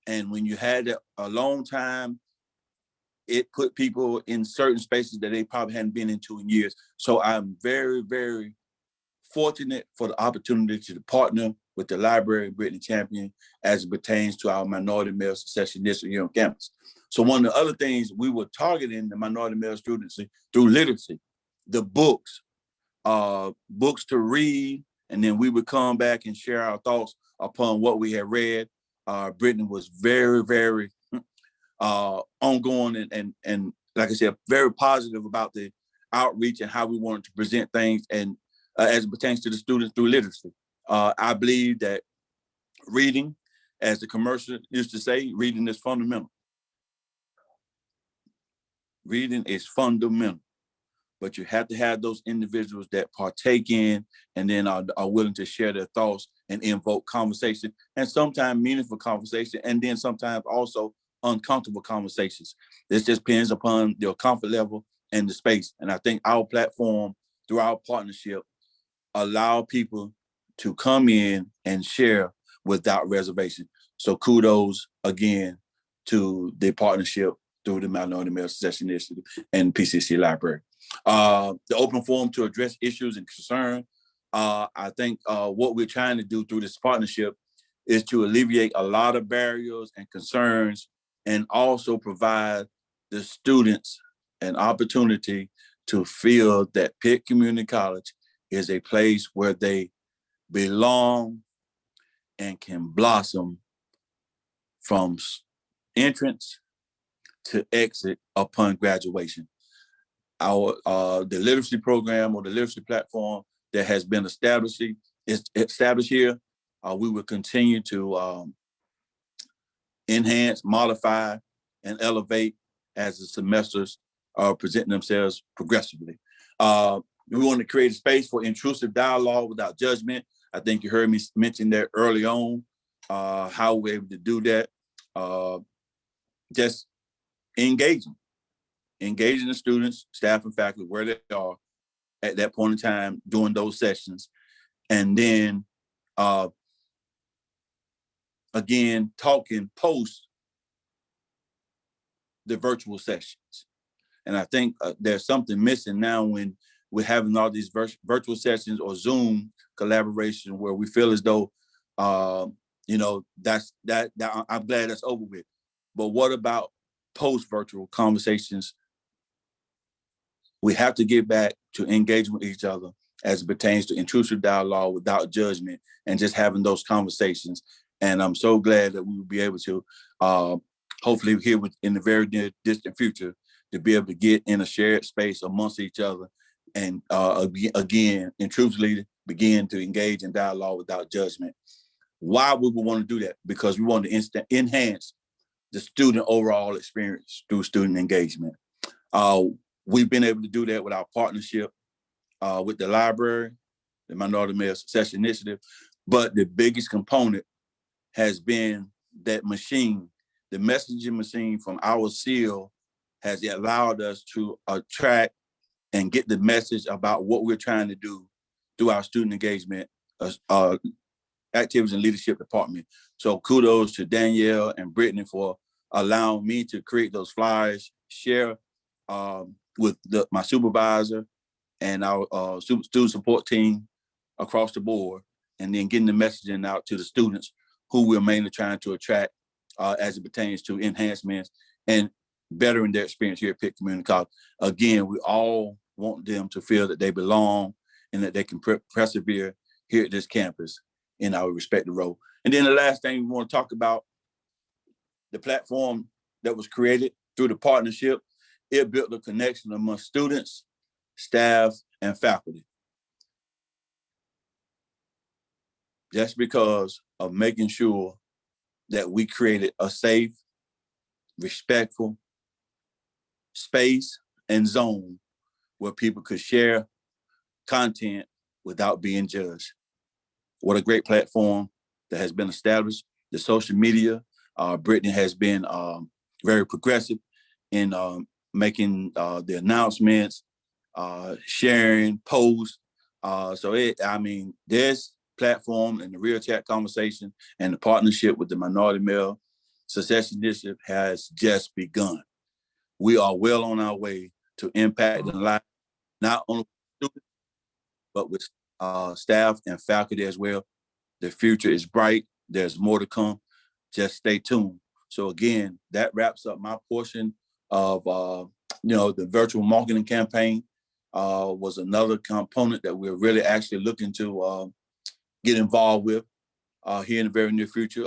And when you had that a long time, it put people in certain spaces that they probably hadn't been into in years. So I'm very, very fortunate for the opportunity to partner with the library, Brittany Champion, as it pertains to our minority male success initiative here on campus. So one of the other things we were targeting the minority male students through literacy, the books to read, and then we would come back and share our thoughts upon what we had read. Brittany was very, very ongoing and like I said, very positive about the outreach and how we wanted to present things and as it pertains to the students through literacy. I believe that reading, as the commercial used to say, reading is fundamental. Reading is fundamental, but you have to have those individuals that partake in and then are willing to share their thoughts and invoke conversation, and sometimes meaningful conversation, and then sometimes also uncomfortable conversations. This just depends upon your comfort level and the space. And I think our platform, through our partnership, allow people to come in and share without reservation. So kudos again to the partnership through the Minority Male Success Initiative and PCC Library. The open forum to address issues and concern. I think what we're trying to do through this partnership is to alleviate a lot of barriers and concerns, and also provide the students an opportunity to feel that Pitt Community College is a place where they belong and can blossom from entrance to exit upon graduation. Our the literacy program or the literacy platform that has been established here, we will continue to enhance, modify, and elevate as the semesters are presenting themselves progressively. We want to create a space for intrusive dialogue without judgment. I think you heard me mention that early on, how we're able to do that. Just engaging the students, staff, and faculty where they are at that point in time during those sessions. And then, again, talking post the virtual sessions. And I think there's something missing now when we're having all these virtual sessions or Zoom collaboration where we feel as though, that I'm glad that's over with. But what about post-virtual conversations? We have to get back to engaging with each other as it pertains to intrusive dialogue without judgment and just having those conversations. And I'm so glad that we will be able to, hopefully here in the very near distant future, to be able to get in a shared space amongst each other and again, intrusively begin to engage in dialogue without judgment. Why would we want to do that? Because we want to enhance the student overall experience through student engagement. We've been able to do that with our partnership with the library, the Minority Male Success Initiative, but the biggest component has been that machine, the messaging machine from our seal has allowed us to attract and get the message about what we're trying to do through our student engagement activities and leadership department. So kudos to Danielle and Brittany for allowing me to create those flyers, share with my supervisor and our student support team across the board, and then getting the messaging out to the students who we're mainly trying to attract as it pertains to enhancements and bettering their experience here at Pitt Community College. Again, we all want them to feel that they belong and that they can persevere here at this campus in our respective role. And then the last thing we want to talk about, the platform that was created through the partnership, it built a connection among students, staff, and faculty. Just because of making sure that we created a safe, respectful space and zone where people could share content without being judged. What a great platform that has been established. The social media, Brittany has been very progressive in making the announcements, sharing posts. This platform and the real chat conversation and the partnership with the Minority Male Success Initiative has just begun. We are well on our way to impacting life, not only students, but with staff and faculty as well. The future is bright. There's more to come. Just stay tuned. So again, that wraps up my portion of the virtual marketing campaign. Was another component that we're really actually looking to get involved with here in the very near future.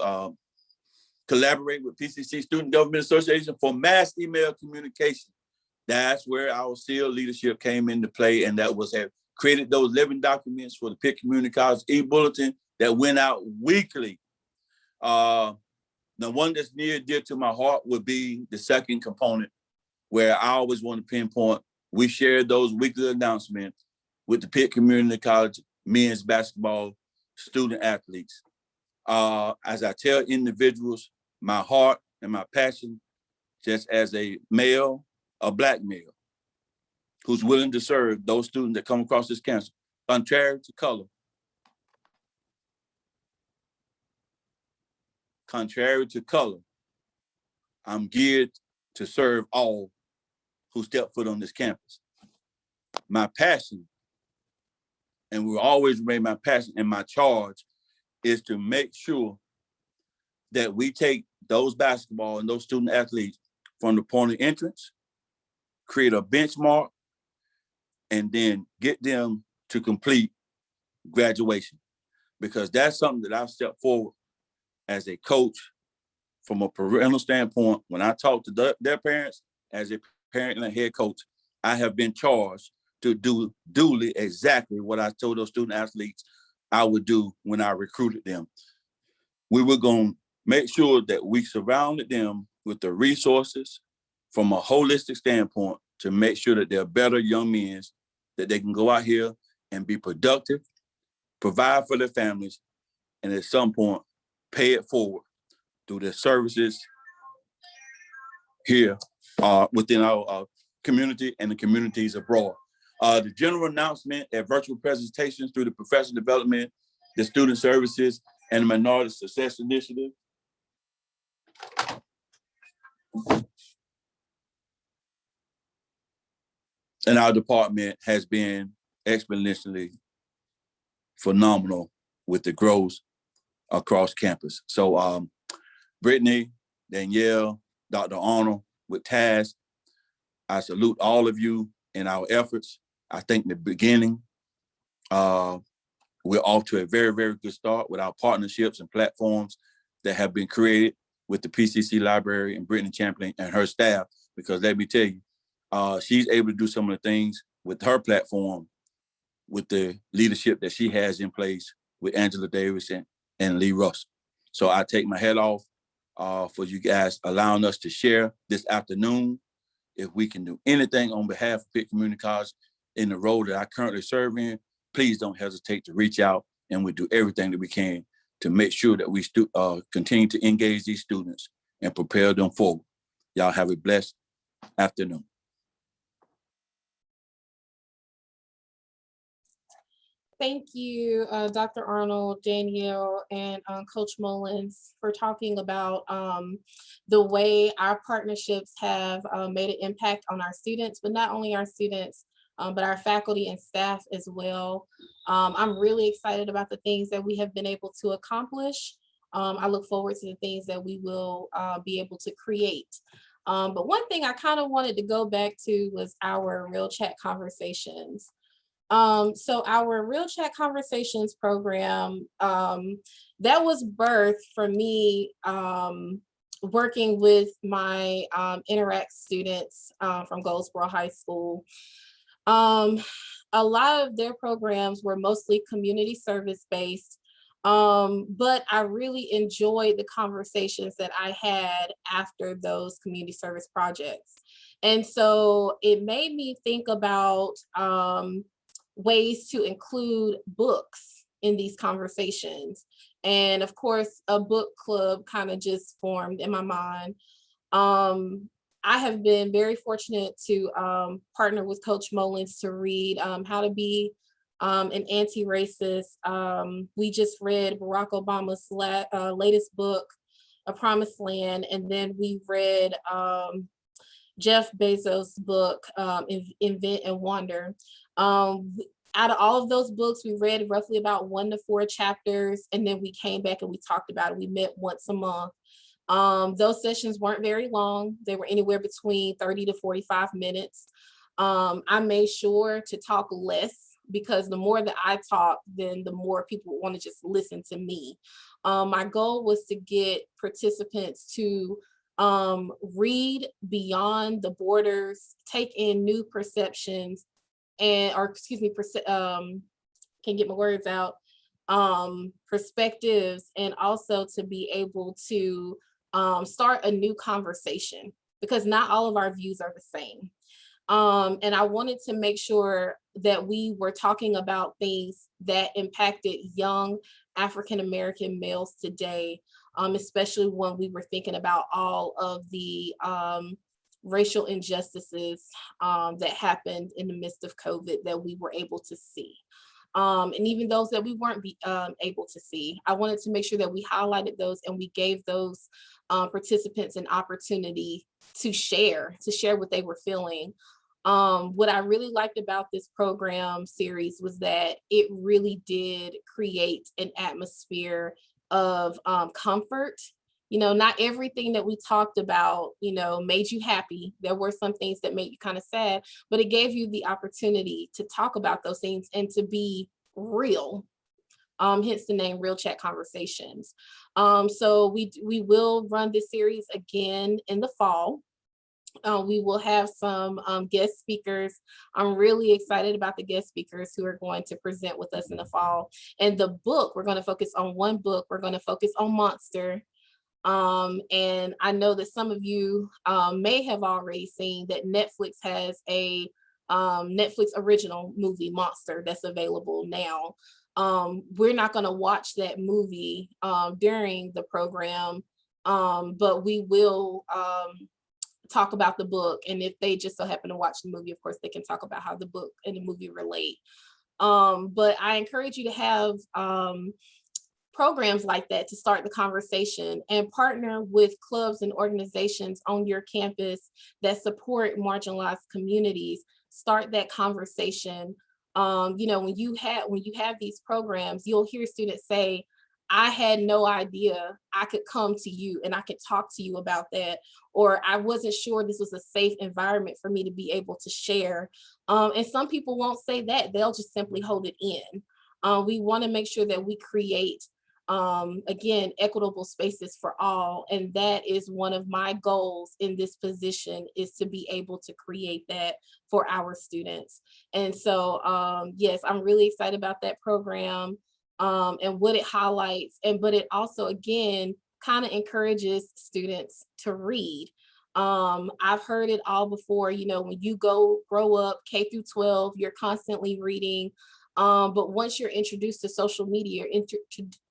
Collaborate with PCC Student Government Association for mass email communication. That's where our SEAL leadership came into play, and that was have created those living documents for the Pitt Community College e-bulletin that went out weekly. The one that's near dear to my heart would be the second component, where I always want to pinpoint. We shared those weekly announcements with the Pitt Community College men's basketball student athletes. As I tell individuals, my heart and my passion, just as a male, a Black male, who's willing to serve those students that come across this campus, contrary to color. Contrary to color, I'm geared to serve all who step foot on this campus. My passion, and will always remain my passion and my charge, is to make sure that we take those basketball and those student athletes from the point of entrance, create a benchmark, and then get them to complete graduation. Because that's something that I've stepped forward as a coach from a parental standpoint. When I talk to their parents, as a parent and a head coach, I have been charged to do duly exactly what I told those student athletes I would do when I recruited them. We were going to make sure that we surrounded them with the resources from a holistic standpoint to make sure that they're better young men, that they can go out here and be productive, provide for their families, and at some point, pay it forward through their services here within our community and the communities abroad. The general announcement and virtual presentations through the professional development, the student services, and the Minority Success Initiative. And our department has been exponentially phenomenal with the growth across campus. So Brittany, Danielle, Dr. Arnold with TASC, I salute all of you in our efforts. I think in the beginning, we're off to a very, very good start with our partnerships and platforms that have been created with the PCC Library and Brittany Champion and her staff, because let me tell you, she's able to do some of the things with her platform, with the leadership that she has in place with Angela Davis and Lee Russ. So I take my head off for you guys allowing us to share this afternoon. If we can do anything on behalf of Pitt Community College in the role that I currently serve in, please don't hesitate to reach out, and we do everything that we can to make sure that we continue to engage these students and prepare them forward. Y'all have a blessed afternoon. Thank you, Dr. Arnold, Danielle, and Coach Mullins for talking about the way our partnerships have made an impact on our students, but not only our students, but our faculty and staff as well. I'm really excited about the things that we have been able to accomplish. I look forward to the things that we will be able to create. But one thing I kind of wanted to go back to was our Real Chat Conversations. So our Real Chat Conversations program, that was birthed for me working with my Interact students from Goldsboro High School. A lot of their programs were mostly community service based, but I really enjoyed the conversations that I had after those community service projects. And so it made me think about ways to include books in these conversations. And of course, a book club kind of just formed in my mind. I have been very fortunate to partner with Coach Mullins to read How to Be and anti-racist. We just read Barack Obama's latest book, A Promised Land, and then we read Jeff Bezos' book, Invent and Wander. Out of all of those books, we read roughly about 1 to 4 chapters, and then we came back and we talked about it. We met once a month. Those sessions weren't very long. They were anywhere between 30 to 45 minutes. I made sure to talk less, because the more that I talk, then the more people want to just listen to me. My goal was to get participants to read beyond the borders, take in new perceptions, and, or excuse me, can get my words out, perspectives, and also to be able to start a new conversation, because not all of our views are the same. And I wanted to make sure that we were talking about things that impacted young African-American males today, especially when we were thinking about all of the racial injustices that happened in the midst of COVID that we were able to see. And even those that we weren't able to see. I wanted to make sure that we highlighted those and we gave those participants an opportunity to share what they were feeling. What I really liked about this program series was that it really did create an atmosphere of comfort. You know, not everything that we talked about, you know, made you happy. There were some things that made you kind of sad, but it gave you the opportunity to talk about those things and to be real. Hence the name Real Chat Conversations. So we will run this series again in the fall. We will have some guest speakers. I'm really excited about the guest speakers who are going to present with us in the fall. And the book, we're going to focus on one book. We're going to focus on Monster. And I know that some of you may have already seen that Netflix has a Netflix original movie, Monster, that's available now. We're not going to watch that movie during the program, but we will talk about the book. And if they just so happen to watch the movie, of course, they can talk about how the book and the movie relate. But I encourage you to have programs like that to start the conversation, and partner with clubs and organizations on your campus that support marginalized communities. Start that conversation. You know, when you have these programs, you'll hear students say, I had no idea I could come to you and I could talk to you about that, or I wasn't sure this was a safe environment for me to be able to share. And some people won't say that, they'll just simply hold it in. We want to make sure that we create again, equitable spaces for all. And that is one of my goals in this position, is to be able to create that for our students. And so, yes, I'm really excited about that program and what it highlights. But it also, again, kind of encourages students to read. I've heard it all before, you know, when you grow up K through 12, you're constantly reading. But once you're introduced to social media,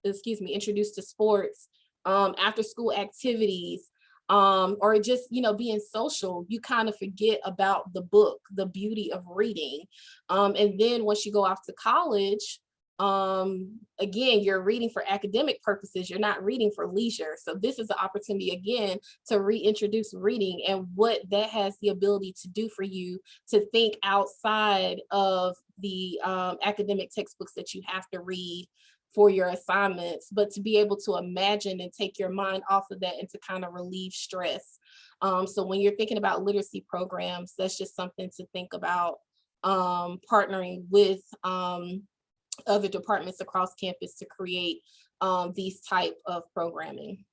introduced to sports, after school activities, or just, you know, being social, you kind of forget about the book, the beauty of reading. And then once you go off to college, again, you're reading for academic purposes, you're not reading for leisure. So this is an opportunity again to reintroduce reading and what that has the ability to do for you, to think outside of the academic textbooks that you have to read for your assignments, but to be able to imagine and take your mind off of that and to kind of relieve stress. So when you're thinking about literacy programs, that's just something to think about, partnering with other departments across campus to create these type of programming.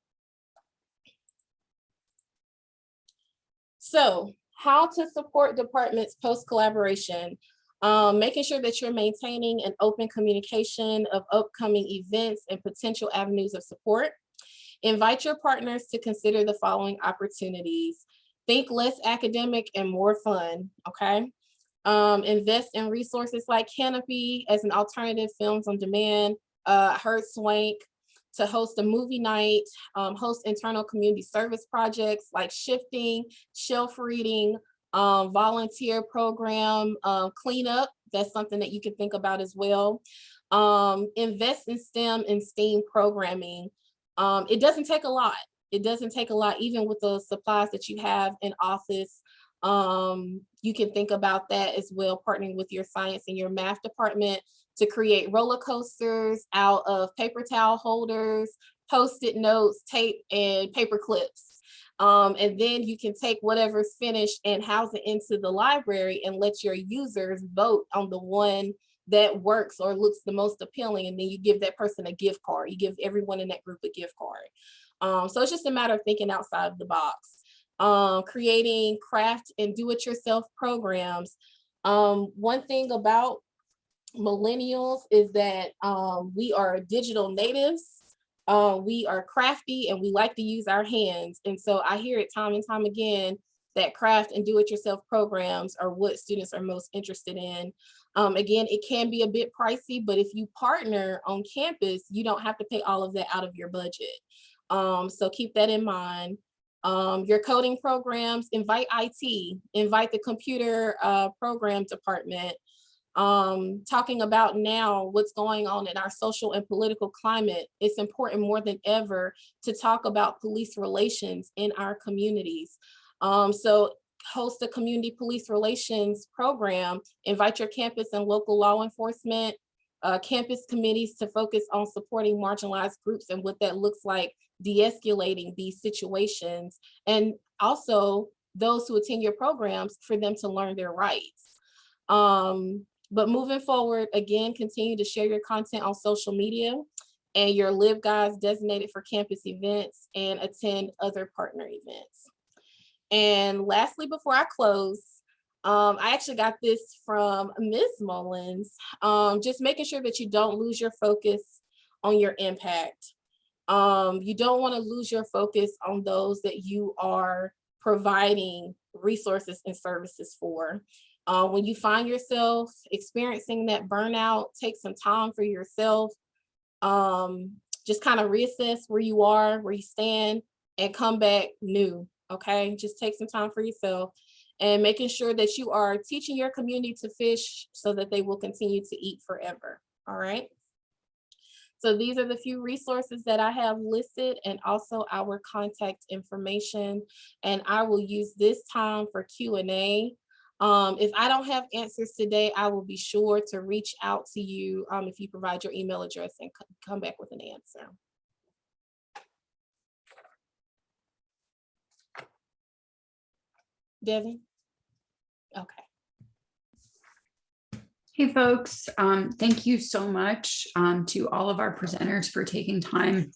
So how to support departments post-collaboration, making sure that you're maintaining an open communication of upcoming events and potential avenues of support. Invite your partners to consider the following opportunities. Think less academic and more fun, okay? Invest in resources like Canopy as an alternative films on demand, Heard Swank to host a movie night, host internal community service projects like shifting, shelf reading, volunteer program, cleanup, That's something that you can think about as well. Invest in STEM and STEAM programming. It doesn't take a lot. It doesn't take a lot, even with the supplies that you have in office. You can think about that as well, partnering with your science and your math department to create roller coasters out of paper towel holders, Post-it notes, tape, and paper clips. And then you can take whatever's finished and house it into the library and let your users vote on the one that works or looks the most appealing. And then you give that person a gift card. You give everyone in that group a gift card. So it's just a matter of thinking outside of the box. Creating craft and do-it-yourself programs. One thing about millennials is that we are digital natives. We are crafty and we like to use our hands. And so I hear it time and time again that craft and do-it-yourself programs are what students are most interested in. Again, it can be a bit pricey, but if you partner on campus, you don't have to pay all of that out of your budget. So keep that in mind. Your coding programs, invite IT, invite the computer program department. Talking about now what's going on in our social and political climate, it's important more than ever to talk about police relations in our communities. So host a community police relations program, invite your campus and local law enforcement, campus committees to focus on supporting marginalized groups and what that looks like, de-escalating these situations, and also those who attend your programs for them to learn their rights. But moving forward, again, continue to share your content on social media and your live guides designated for campus events and attend other partner events. And lastly, before I close, I actually got this from Ms. Mullins, just making sure that you don't lose your focus on your impact. You don't want to lose your focus on those that you are providing resources and services for. When you find yourself experiencing that burnout, take some time for yourself. Just kind of reassess where you are, where you stand, and come back new, okay? Just take some time for yourself and making sure that you are teaching your community to fish so that they will continue to eat forever, all right? So these are the few resources that I have listed and also our contact information. And I will use this time for Q&A. If I don't have answers today, I will be sure to reach out to you if you provide your email address and come back with an answer. Devin? Okay. Hey folks, thank you so much to all of our presenters for taking time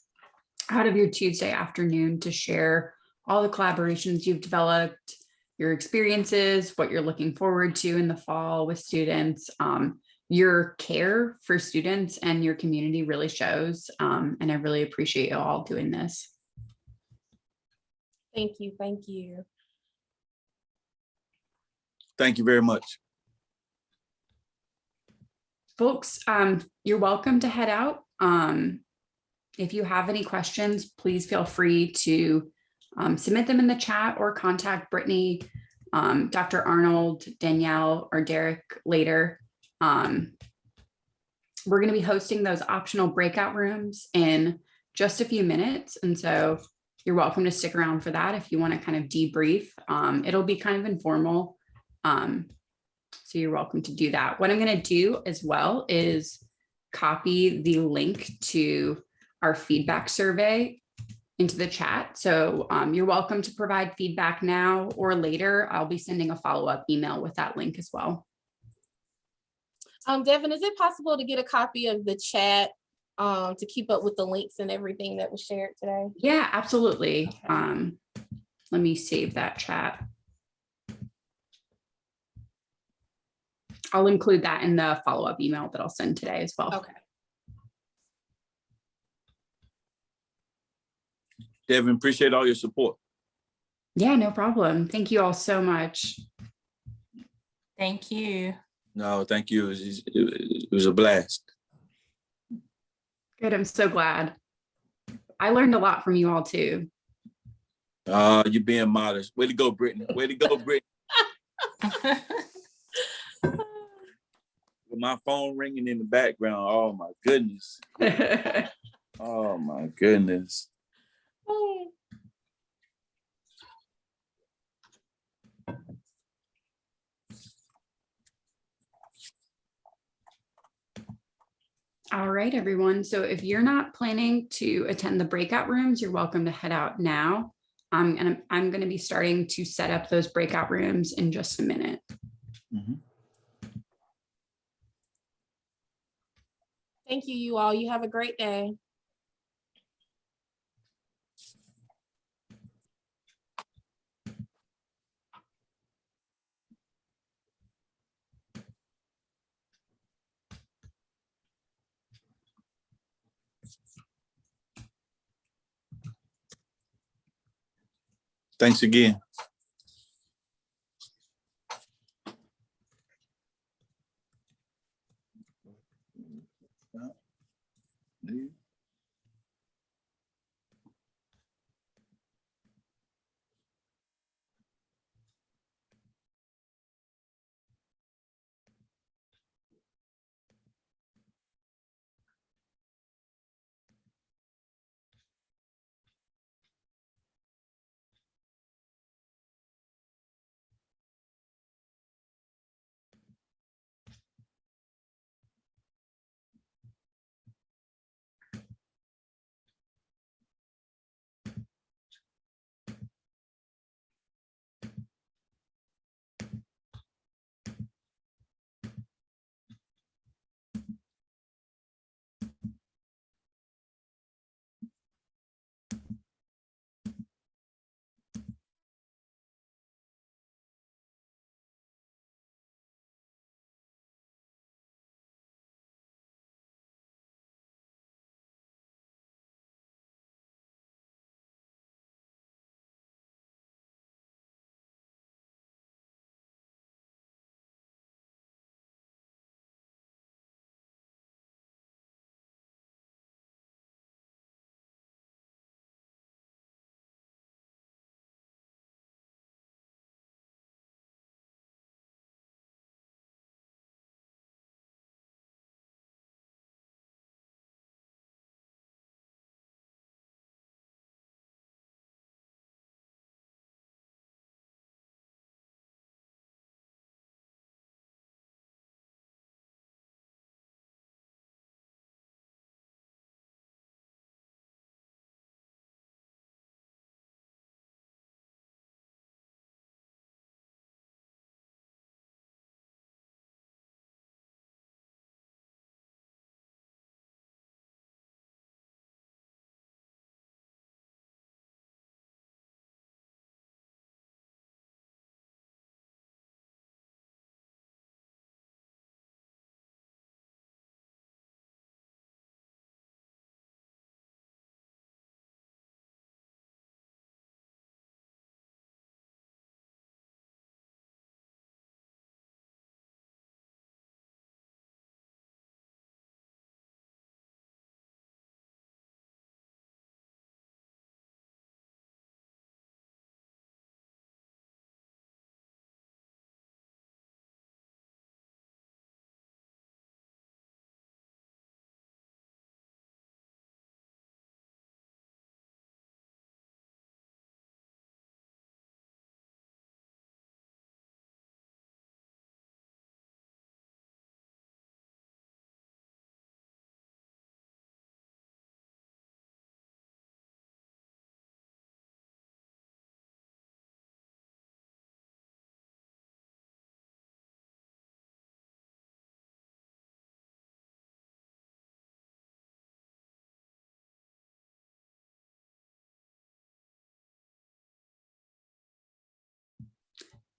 out of your Tuesday afternoon to share all the collaborations you've developed, your experiences, what you're looking forward to in the fall with students. Your care for students and your community really shows, and I really appreciate you all doing this. Thank you, thank you. Thank you very much. Folks, you're welcome to head out. If you have any questions, please feel free to submit them in the chat or contact Brittany, Dr. Arnold, Danielle, or Darrick later. We're going to be hosting those optional breakout rooms in just a few minutes. And so you're welcome to stick around for that if you want to kind of debrief. It'll be kind of informal. So you're welcome to do that. What I'm going to do as well is copy the link to our feedback survey into the chat. So you're welcome to provide feedback now or later. I'll be sending a follow-up email with that link as well. Devin, is it possible to get a copy of the chat to keep up with the links and everything that was shared today? Yeah, absolutely. Okay. Let me save that chat. I'll include that in the follow-up email that I'll send today as well. Okay. Devin, appreciate all your support. Yeah, no problem. Thank you all so much. Thank you. No, thank you. It was a blast. Good, I'm so glad. I learned a lot from you all too. You're being modest. Way to go, Brittany. Way to go, Brittany. my phone ringing in the background. Oh my goodness. Oh my goodness. All right, everyone. So if you're not planning to attend the breakout rooms, you're welcome to head out now. And I'm going to be starting to set up those breakout rooms in just a minute. Mhm. Thank you, you all. You have a great day. Thanks again.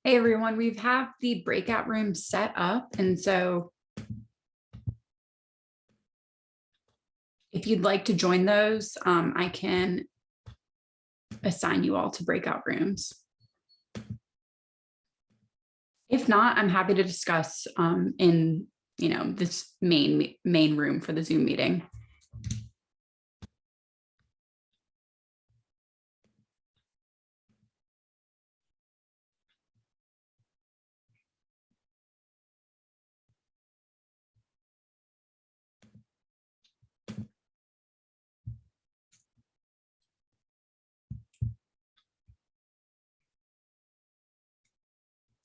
Hey, everyone, we have the breakout room set up. And so if you'd like to join those, I can assign you all to breakout rooms. If not, I'm happy to discuss in this main room for the Zoom meeting.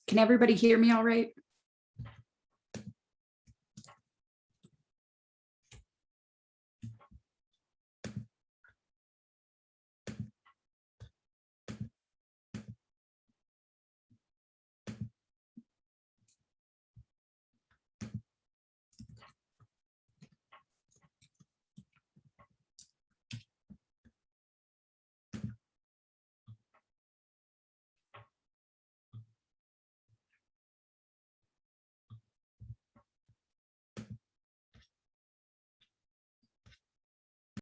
Can everybody hear me all right?